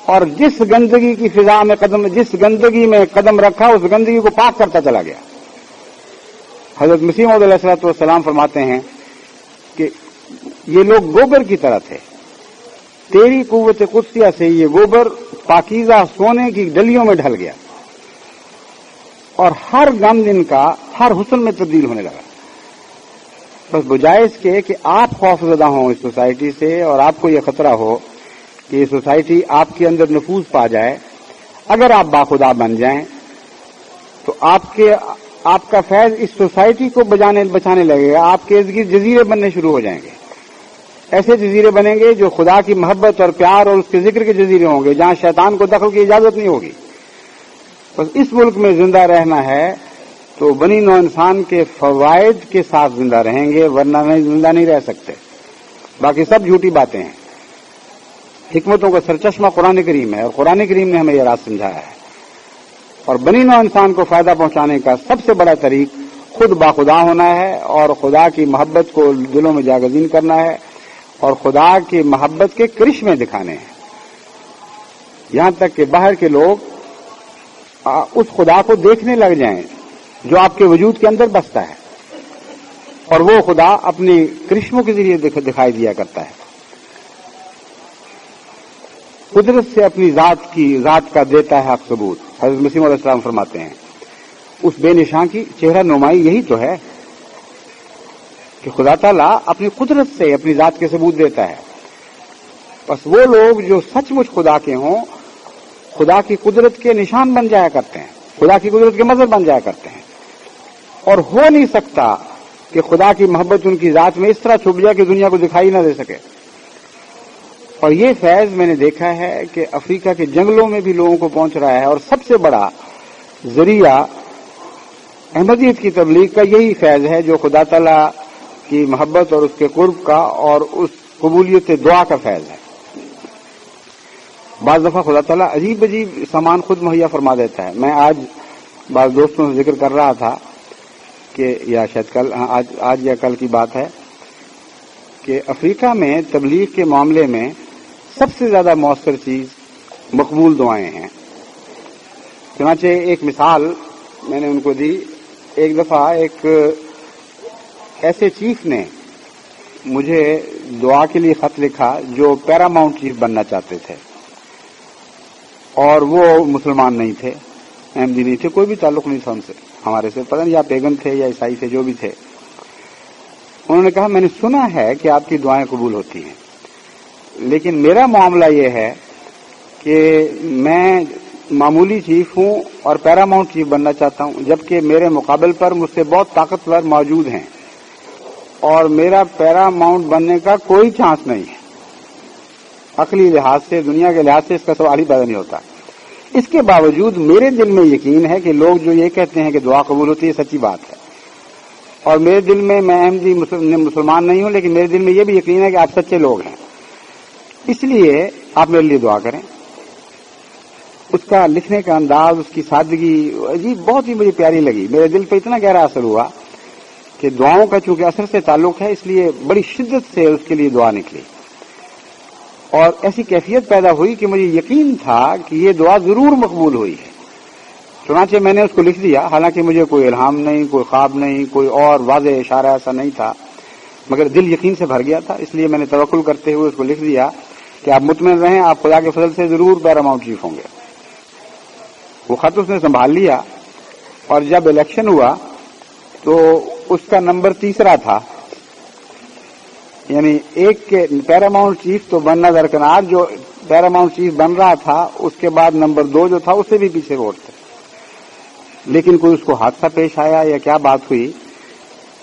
اور جس گندگی کی فضا میں جس گندگی میں قدم رکھا اس گندگی کو پاک کرتا چلا گیا۔ حضرت مسیح موعود علیہ الصلوۃ والسلام فرماتے ہیں کہ یہ لوگ گوبر کی طرح تھے، تیری قوت قدسیہ سے یہ گوبر پاکیزہ سونے کی ڈلیوں میں ڈھل گیا، اور ہر گند ان کا ہر حسن میں تبدیل ہونے لگا۔ بس بجائے اس کے کہ آپ خوف زدہ ہوں اس سوسائٹی سے اور آپ کو یہ خطرہ ہو کہ یہ سوسائٹی آپ کے اندر نفوذ پا جائے، اگر آپ باخدا بن جائیں تو آپ کا فیض اس سوسائٹی کو بچانے لگے گا، آپ کے ارد گرد جزیرے بننے شروع ہو جائیں گے، ایسے جزیرے بنیں گے جو خدا کی محبت اور پیار اور اس کے ذکر کے جزیرے ہوں گے، جہاں شیطان کو دخل کی اجازت نہیں ہوگی۔ بس اس ملک میں زندہ رہنا ہے تو بنی نوع انسان کے فوائد کے ساتھ زندہ رہیں گے، ورنہ زندہ نہیں رہ سکتے۔ باقی سب جھوٹی باتیں ہیں۔ حکمتوں کا سرچشمہ قرآن کریم ہے، اور قرآن کریم نے ہمیں یہ راز سمجھایا ہے، اور بنی نوع انسان کو فائدہ پہنچانے کا سب سے بڑا طریق خود باخدا ہونا ہے، اور خدا کی محبت کو دلوں میں جاگزین کرنا ہے، اور خدا کی محبت کے کرشمے دکھانے ہیں، یہاں تک کہ باہر کے لوگ اس خدا کو دیکھنے لگ جائیں جو آپ کے وجود کے اندر بستا ہے، اور وہ خدا اپنی کرشموں کے ذریعے دکھائی دیا کرتا ہے۔ قدرت سے اپنی ذات کا دیتا ہے حق ثبوت. حضرت مسیح علیہ السلام فرماتے ہیں اس بے نشان کی چہرہ نمائی یہی تو ہے کہ خدا تعالیٰ اپنی قدرت سے اپنی ذات کے ثبوت دیتا ہے. بس وہ لوگ جو سچ مچ خدا کے ہوں خدا کی قدرت کے نشان بن جایا کرتے ہیں, خدا کی قدرت کے مظہر بن جایا کرتے ہیں. اور ہو نہیں سکتا کہ خدا کی محبت ان کی ذات میں اس طرح چھپ جائے کہ دنیا کو دکھائی نہ دے سکے. اور یہ فیض میں نے دیکھا ہے کہ افریقہ کے جنگلوں میں بھی لوگوں کو پہنچ رہا ہے, اور سب سے بڑا ذریعہ احمدیت کی تبلیغ کا یہی فیض ہے جو خدا تعالیٰ کی محبت اور اس کے قرب کا اور اس قبولیت دعا کا فیض ہے. بعض دفعہ خدا تعالیٰ عجیب عجیب سامان خود مہیا فرما دیتا ہے. میں آج بعض دوستوں سے ذکر کر رہا تھا کہ یا شاید کل آج یا کل کی بات ہے کہ افریقہ میں تبلیغ کے معاملے میں سب سے زیادہ مؤثر چیز مقبول دعائیں ہیں. چنانچہ ایک مثال میں نے ان کو دی. ایک دفعہ ایک ایسے چیف نے مجھے دعا کے لیے خط لکھا جو پیراماؤنٹ چیف بننا چاہتے تھے, اور وہ مسلمان نہیں تھے, احمدی نہیں تھے, کوئی بھی تعلق نہیں تھا ان سے ہمارے سے, پتہ نہیں یا پیگن تھے یا عیسائی تھے, جو بھی تھے. انہوں نے کہا میں نے سنا ہے کہ آپ کی دعائیں قبول ہوتی ہیں, لیکن میرا معاملہ یہ ہے کہ میں معمولی چیف ہوں اور پیراماؤنٹ چیف بننا چاہتا ہوں, جبکہ میرے مقابل پر مجھ سے بہت طاقتور موجود ہیں اور میرا پیراماؤنٹ بننے کا کوئی چانس نہیں ہے. عقلی لحاظ سے, دنیا کے لحاظ سے اس کا سوال ہی پیدا نہیں ہوتا. اس کے باوجود میرے دل میں یقین ہے کہ لوگ جو یہ کہتے ہیں کہ دعا قبول ہوتی ہے سچی بات ہے, اور میرے دل میں احمدی مسلمان نہیں ہوں, لیکن میرے دل میں یہ بھی یقین ہے کہ آپ سچے لوگ ہیں, اس لیے آپ میرے لیے دعا کریں. اس کا لکھنے کا انداز, اس کی سادگی عجیب بہت ہی مجھے پیاری لگی. میرے دل پہ اتنا گہرا اثر ہوا کہ دعاؤں کا چونکہ اثر سے تعلق ہے, اس لیے بڑی شدت سے اس کے لیے دعا نکلی, اور ایسی کیفیت پیدا ہوئی کہ مجھے یقین تھا کہ یہ دعا ضرور مقبول ہوئی ہے. چنانچہ میں نے اس کو لکھ دیا, حالانکہ مجھے کوئی الہام نہیں, کوئی خواب نہیں, کوئی اور واضح اشارہ ایسا نہیں تھا, مگر دل یقین سے بھر گیا تھا. اس لیے میں نے توکل کرتے ہوئے اس کو لکھ دیا کہ آپ مطمئن رہیں, آپ خدا کے فضل سے ضرور پیراماؤنٹ چیف ہوں گے. وہ خط اس نے سنبھال لیا, اور جب الیکشن ہوا تو اس کا نمبر 3 تھا, یعنی ایک کے پیراماؤنٹ چیف تو بننا درکنار, جو پیراماؤنٹ چیف بن رہا تھا اس کے بعد نمبر 2 جو تھا اس سے بھی پیچھے ووٹ تھے. لیکن کوئی اس کو حادثہ پیش آیا یا کیا بات ہوئی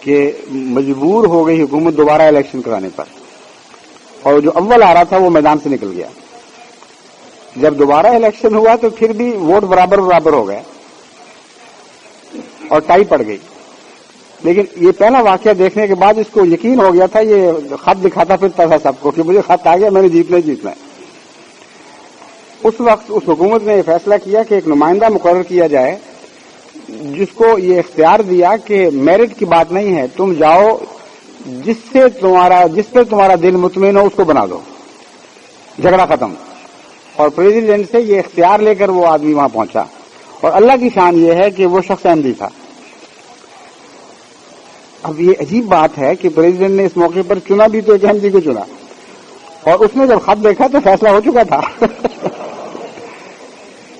کہ مجبور ہو گئی حکومت دوبارہ الیکشن کرانے پر, اور جو اول آ رہا تھا وہ میدان سے نکل گیا. جب دوبارہ الیکشن ہوا تو پھر بھی ووٹ برابر ہو گئے اور ٹائی پڑ گئی. لیکن یہ پہلا واقعہ دیکھنے کے بعد اس کو یقین ہو گیا تھا, یہ خط دکھاتا پھرتا تھا سب کو کہ مجھے خط آ گیا, میں نے جیتنا ہے. اس وقت اس حکومت نے یہ فیصلہ کیا کہ ایک نمائندہ مقرر کیا جائے جس کو یہ اختیار دیا کہ میرٹ کی بات نہیں ہے, تم جاؤ جس پہ تمہارا دل مطمئن ہو اس کو بنا دو, جھگڑا ختم. اور پریزیڈنٹ سے یہ اختیار لے کر وہ آدمی وہاں پہنچا, اور اللہ کی شان یہ ہے کہ وہ شخص احمدی تھا. اب یہ عجیب بات ہے کہ پریزیڈنٹ نے اس موقع پر چنا بھی تو ایک احمدی کو چنا, اور اس نے جب خط دیکھا تو فیصلہ ہو چکا تھا.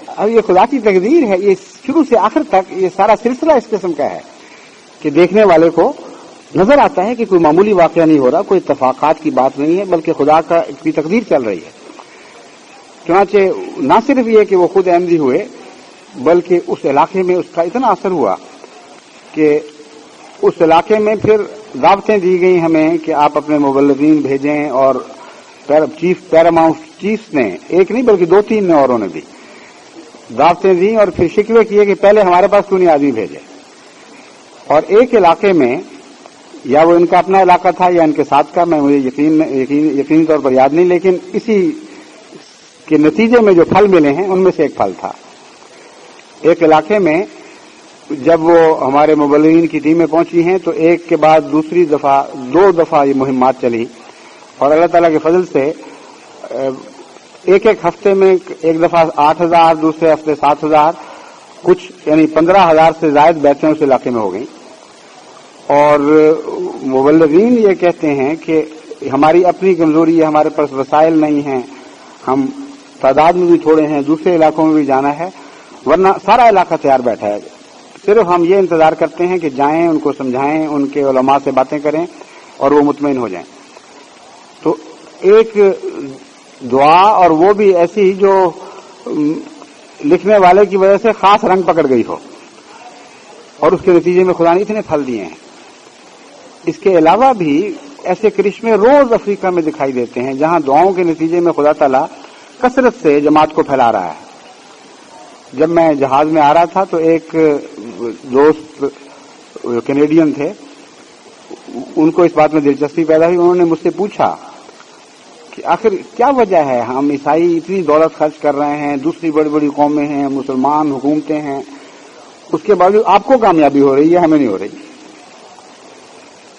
اب یہ خدا کی تقدیر ہے, یہ شروع سے آخر تک یہ سارا سلسلہ اس قسم کا ہے کہ دیکھنے والے کو نظر آتا ہے کہ کوئی معمولی واقعہ نہیں ہو رہا, کوئی اتفاقات کی بات نہیں ہے, بلکہ خدا کی تقدیر چل رہی ہے. چنانچہ نہ صرف یہ کہ وہ خود احمدی ہوئے, بلکہ اس علاقے میں اس کا اتنا اثر ہوا کہ اس علاقے میں پھر دعوتیں دی گئی ہمیں کہ آپ اپنے مبلغین بھیجیں, اور پیراماؤنٹ چیف نے, ایک نہیں بلکہ 2-3 نے اوروں نے بھی دعوتیں دی, اور پھر شکوے کیے کہ پہلے ہمارے پاس کیوں نہیں آدمی بھیجے. اور ایک علاقے میں, یا وہ ان کا اپنا علاقہ تھا یا ان کے ساتھ کا, مجھے یقینی طور پر یاد نہیں, لیکن اسی کے نتیجے میں جو پھل ملے ہیں ان میں سے ایک پھل تھا. ایک علاقے میں جب وہ ہمارے مبلغین کی ٹیمیں پہنچی ہیں تو ایک کے بعد دوسری دفعہ 2 دفعہ یہ مہمات چلی, اور اللہ تعالیٰ کے فضل سے ایک ہفتے میں ایک دفعہ 8,000, دوسرے ہفتے 7,000, کچھ یعنی 15,000 سے زائد بیعتیں اس علاقے میں ہو گئیں. اور مبلغین یہ کہتے ہیں کہ ہماری اپنی کمزوری ہے, ہمارے پاس وسائل نہیں ہیں, ہم تعداد میں بھی تھوڑے ہیں, دوسرے علاقوں میں بھی جانا ہے, ورنہ سارا علاقہ تیار بیٹھا ہے. صرف ہم یہ انتظار کرتے ہیں کہ جائیں, ان کو سمجھائیں, ان کے علماء سے باتیں کریں اور وہ مطمئن ہو جائیں. تو ایک دعا, اور وہ بھی ایسی جو لکھنے والے کی وجہ سے خاص رنگ پکڑ گئی ہو, اور اس کے نتیجے میں خدا نے اتنے پھل دیے ہیں. اس کے علاوہ بھی ایسے کرشمے روز افریقہ میں دکھائی دیتے ہیں جہاں دعاؤں کے نتیجے میں خدا تعالیٰ کثرت سے جماعت کو پھیلا رہا ہے. جب میں جہاز میں آ رہا تھا تو ایک دوست کینیڈین تھے, ان کو اس بات میں دلچسپی پیدا ہوئی. انہوں نے مجھ سے پوچھا کہ آخر کیا وجہ ہے, ہم عیسائی اتنی دولت خرچ کر رہے ہیں, دوسری بڑی بڑی قومیں ہیں, مسلمان حکومتیں ہیں, اس کے باوجود آپ کو کامیابی ہو رہی ہے, ہمیں نہیں ہو رہی.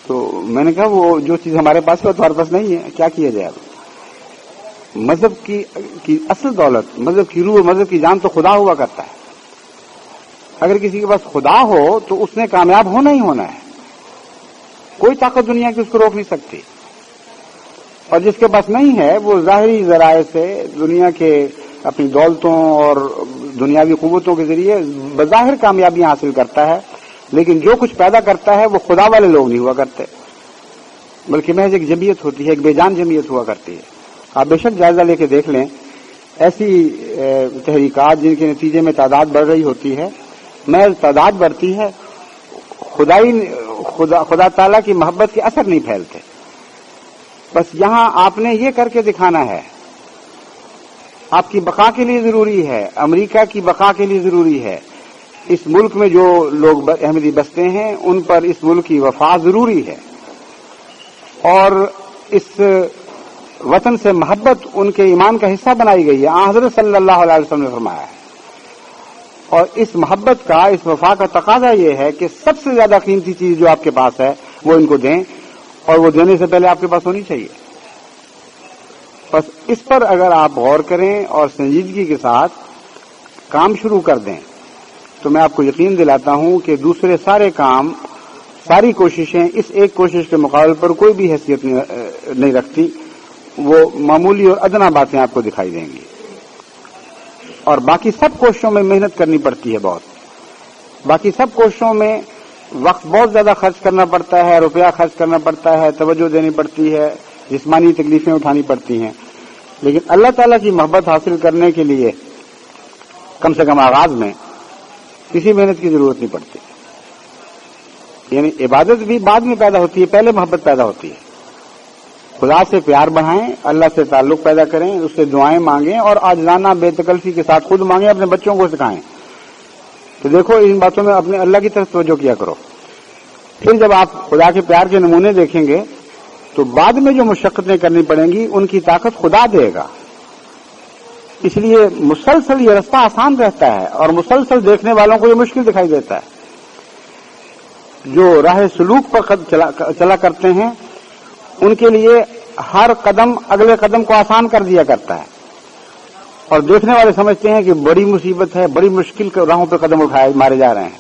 تو میں نے کہا وہ جو چیز ہمارے پاس ہے وہ تمہارے پاس نہیں ہے, کیا کیا جائے. مذہب کی اصل دولت, مذہب کی روح, مذہب کی جان تو خدا ہوا کرتا ہے. اگر کسی کے پاس خدا ہو تو اس نے کامیاب ہونا ہی ہونا ہے. کوئی طاقت دنیا کی اس کو روک نہیں سکتی. اور جس کے پاس نہیں ہے وہ ظاہری ذرائع سے دنیا کے اپنی دولتوں اور دنیاوی قوتوں کے ذریعے بظاہر کامیابیاں حاصل کرتا ہے, لیکن جو کچھ پیدا کرتا ہے وہ خدا والے لوگ نہیں ہوا کرتے, بلکہ محض ایک جمعیت ہوتی ہے, ایک بے جان جمعیت ہوا کرتی ہے. آپ بے شک جائزہ لے کے دیکھ لیں, ایسی تحریکات جن کے نتیجے میں تعداد بڑھ رہی ہوتی ہے, محض تعداد بڑھتی ہے, خدا تعالیٰ کی محبت کے اثر نہیں پھیلتے. بس یہاں آپ نے یہ کر کے دکھانا ہے, آپ کی بقا کے لیے ضروری ہے, امریکہ کی بقا کے لیے ضروری ہے, اس ملک میں جو لوگ احمدی بستے ہیں ان پر اس ملک کی وفا ضروری ہے, اور اس وطن سے محبت ان کے ایمان کا حصہ بنائی گئی ہے. حضرت صلی اللہ علیہ وسلم نے فرمایا ہے. اور اس محبت کا, اس وفا کا تقاضا یہ ہے کہ سب سے زیادہ قیمتی چیز جو آپ کے پاس ہے وہ ان کو دیں, اور وہ دینے سے پہلے آپ کے پاس ہونی چاہیے. بس اس پر اگر آپ غور کریں اور سنجیدگی کے ساتھ کام شروع کر دیں تو میں آپ کو یقین دلاتا ہوں کہ دوسرے سارے کام, ساری کوششیں اس ایک کوشش کے مقابلے پر کوئی بھی حیثیت نہیں رکھتی. وہ معمولی اور ادنا باتیں آپ کو دکھائی دیں گی. اور باقی سب کوششوں میں محنت کرنی پڑتی ہے بہت. باقی سب کوششوں میں وقت بہت زیادہ خرچ کرنا پڑتا ہے, روپیہ خرچ کرنا پڑتا ہے, توجہ دینی پڑتی ہے, جسمانی تکلیفیں اٹھانی پڑتی ہیں. لیکن اللہ تعالیٰ کی محبت حاصل کرنے کے لیے کم سے کم آغاز میں کسی محنت کی ضرورت نہیں پڑتی. یعنی عبادت بھی بعد میں پیدا ہوتی ہے, پہلے محبت پیدا ہوتی ہے. خدا سے پیار بڑھائیں, اللہ سے تعلق پیدا کریں, اس سے دعائیں مانگیں, اور عاجزانہ بے تکلفی کے ساتھ خود مانگیں, اپنے بچوں کو سکھائیں. تو دیکھو ان باتوں میں اپنے اللہ کی طرف توجہ کیا کرو. پھر جب آپ خدا کے پیار کے نمونے دیکھیں گے تو بعد میں جو مشقتیں کرنی پڑیں گی ان کی طاقت خدا دے گا. اس لیے مسلسل یہ رستہ آسان رہتا ہے, اور مسلسل دیکھنے والوں کو یہ مشکل دکھائی دیتا ہے. جو راہ سلوک پر چلا کرتے ہیں ان کے لیے ہر قدم اگلے قدم کو آسان کر دیا کرتا ہے, اور دیکھنے والے سمجھتے ہیں کہ بڑی مصیبت ہے, بڑی مشکل راہوں پہ قدم اٹھائے مارے جا رہے ہیں.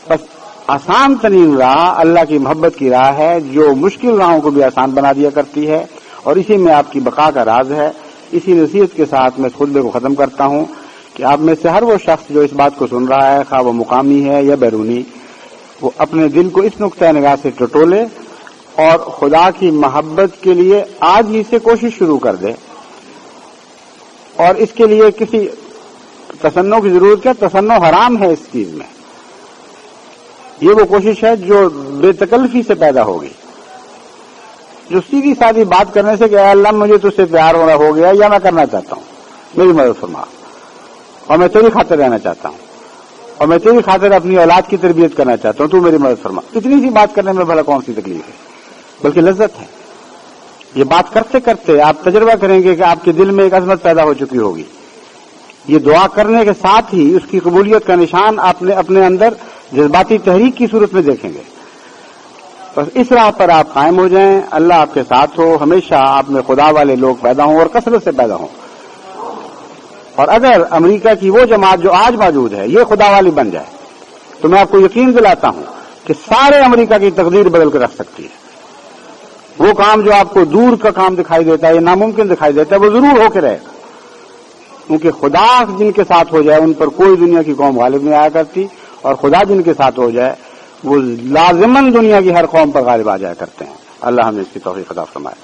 بس آسان ترین راہ اللہ کی محبت کی راہ ہے, جو مشکل راہوں کو بھی آسان بنا دیا کرتی ہے, اور اسی میں آپ کی بقا کا راز ہے. اسی نصیحت کے ساتھ میں اس خطبے کو ختم کرتا ہوں کہ آپ میں سے ہر وہ شخص جو اس بات کو سن رہا ہے, خواہ وہ مقامی ہے یا بیرونی, وہ اپنے دل کو اس نقطۂ نگاہ سے ٹٹولے اور خدا کی محبت کے لیے آج ہی سے کوشش شروع کر دے. اور اس کے لیے کسی تصنع کی ضرورت ہے, تصنع حرام ہے اس چیز میں. یہ وہ کوشش ہے جو بے تکلفی سے پیدا ہوگی, جو سیدھی سادھی بات کرنے سے کہ اے اللہ مجھے تجھ سے پیار ہو گیا, یا میں کرنا چاہتا ہوں, میری مدد فرما, اور میں تیری خاطر رہنا چاہتا ہوں, اور میں تیری خاطر اپنی اولاد کی تربیت کرنا چاہتا ہوں, تو میری مدد فرما. اتنی سی بات کرنے میں بھلا کون سی تکلیف ہے, بلکہ لذت ہے. یہ بات کرتے کرتے آپ تجربہ کریں گے کہ آپ کے دل میں ایک عظمت پیدا ہو چکی ہوگی. یہ دعا کرنے کے ساتھ ہی اس کی قبولیت کا نشان آپ نے اپنے اندر جذباتی تحریک کی صورت میں دیکھیں گے. بس اس راہ پر آپ قائم ہو جائیں, اللہ آپ کے ساتھ ہو, ہمیشہ آپ میں خدا والے لوگ پیدا ہوں اور کثرت سے پیدا ہوں. اور اگر امریکہ کی وہ جماعت جو آج موجود ہے یہ خدا والی بن جائے تو میں آپ کو یقین دلاتا ہوں کہ سارے امریکہ کی تقدیر بدل کر رکھ سکتی ہے. وہ کام جو آپ کو دور کا کام دکھائی دیتا ہے, یہ ناممکن دکھائی دیتا ہے, وہ ضرور ہو کے رہے گا. کیونکہ خدا جن کے ساتھ ہو جائے ان پر کوئی دنیا کی قوم غالب نہیں آیا کرتی، اور خدا جن کے ساتھ ہو جائے وہ لازماً دنیا کی ہر قوم پر غالب آ جایا کرتے ہیں۔ اللہ ہمیں اس کی توفیق عطا فرمائے۔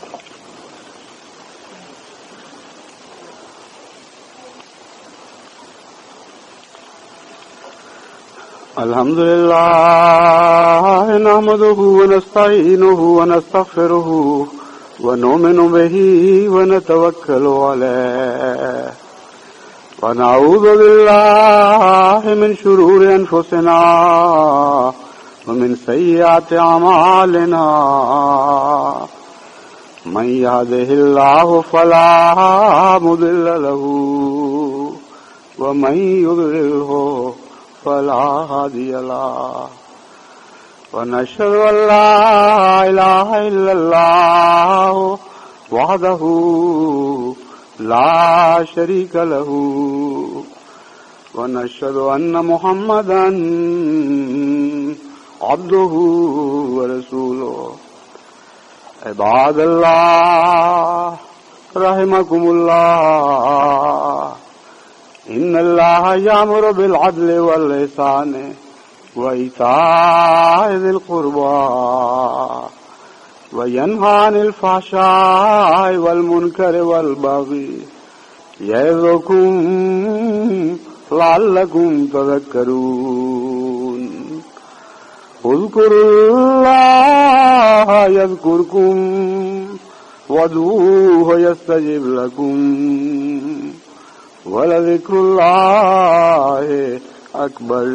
الحمد للہ نحمده ونستعینه ونستغفره ونؤمن به ونتوکل علیہ ونعوذ باللہ من شرور انفسنا ومن سیئات اعمالنا من يهده الله فلا مضل له ومن يضلله فلا هادي له ونشهد أن لا إله إلا الله وحده لا شريك له ونشهد أن محمدا عبده ورسوله عباد الله رحمكم الله إن الله يأمر بالعدل والإحسان وإيتاء ذي القربى وينهى عن الفحشاء والمنكر والبغي يعظكم لعلكم تذكرون اذكروا الله يذكركم وادعوه يستجب لكم ولذكر الله أكبر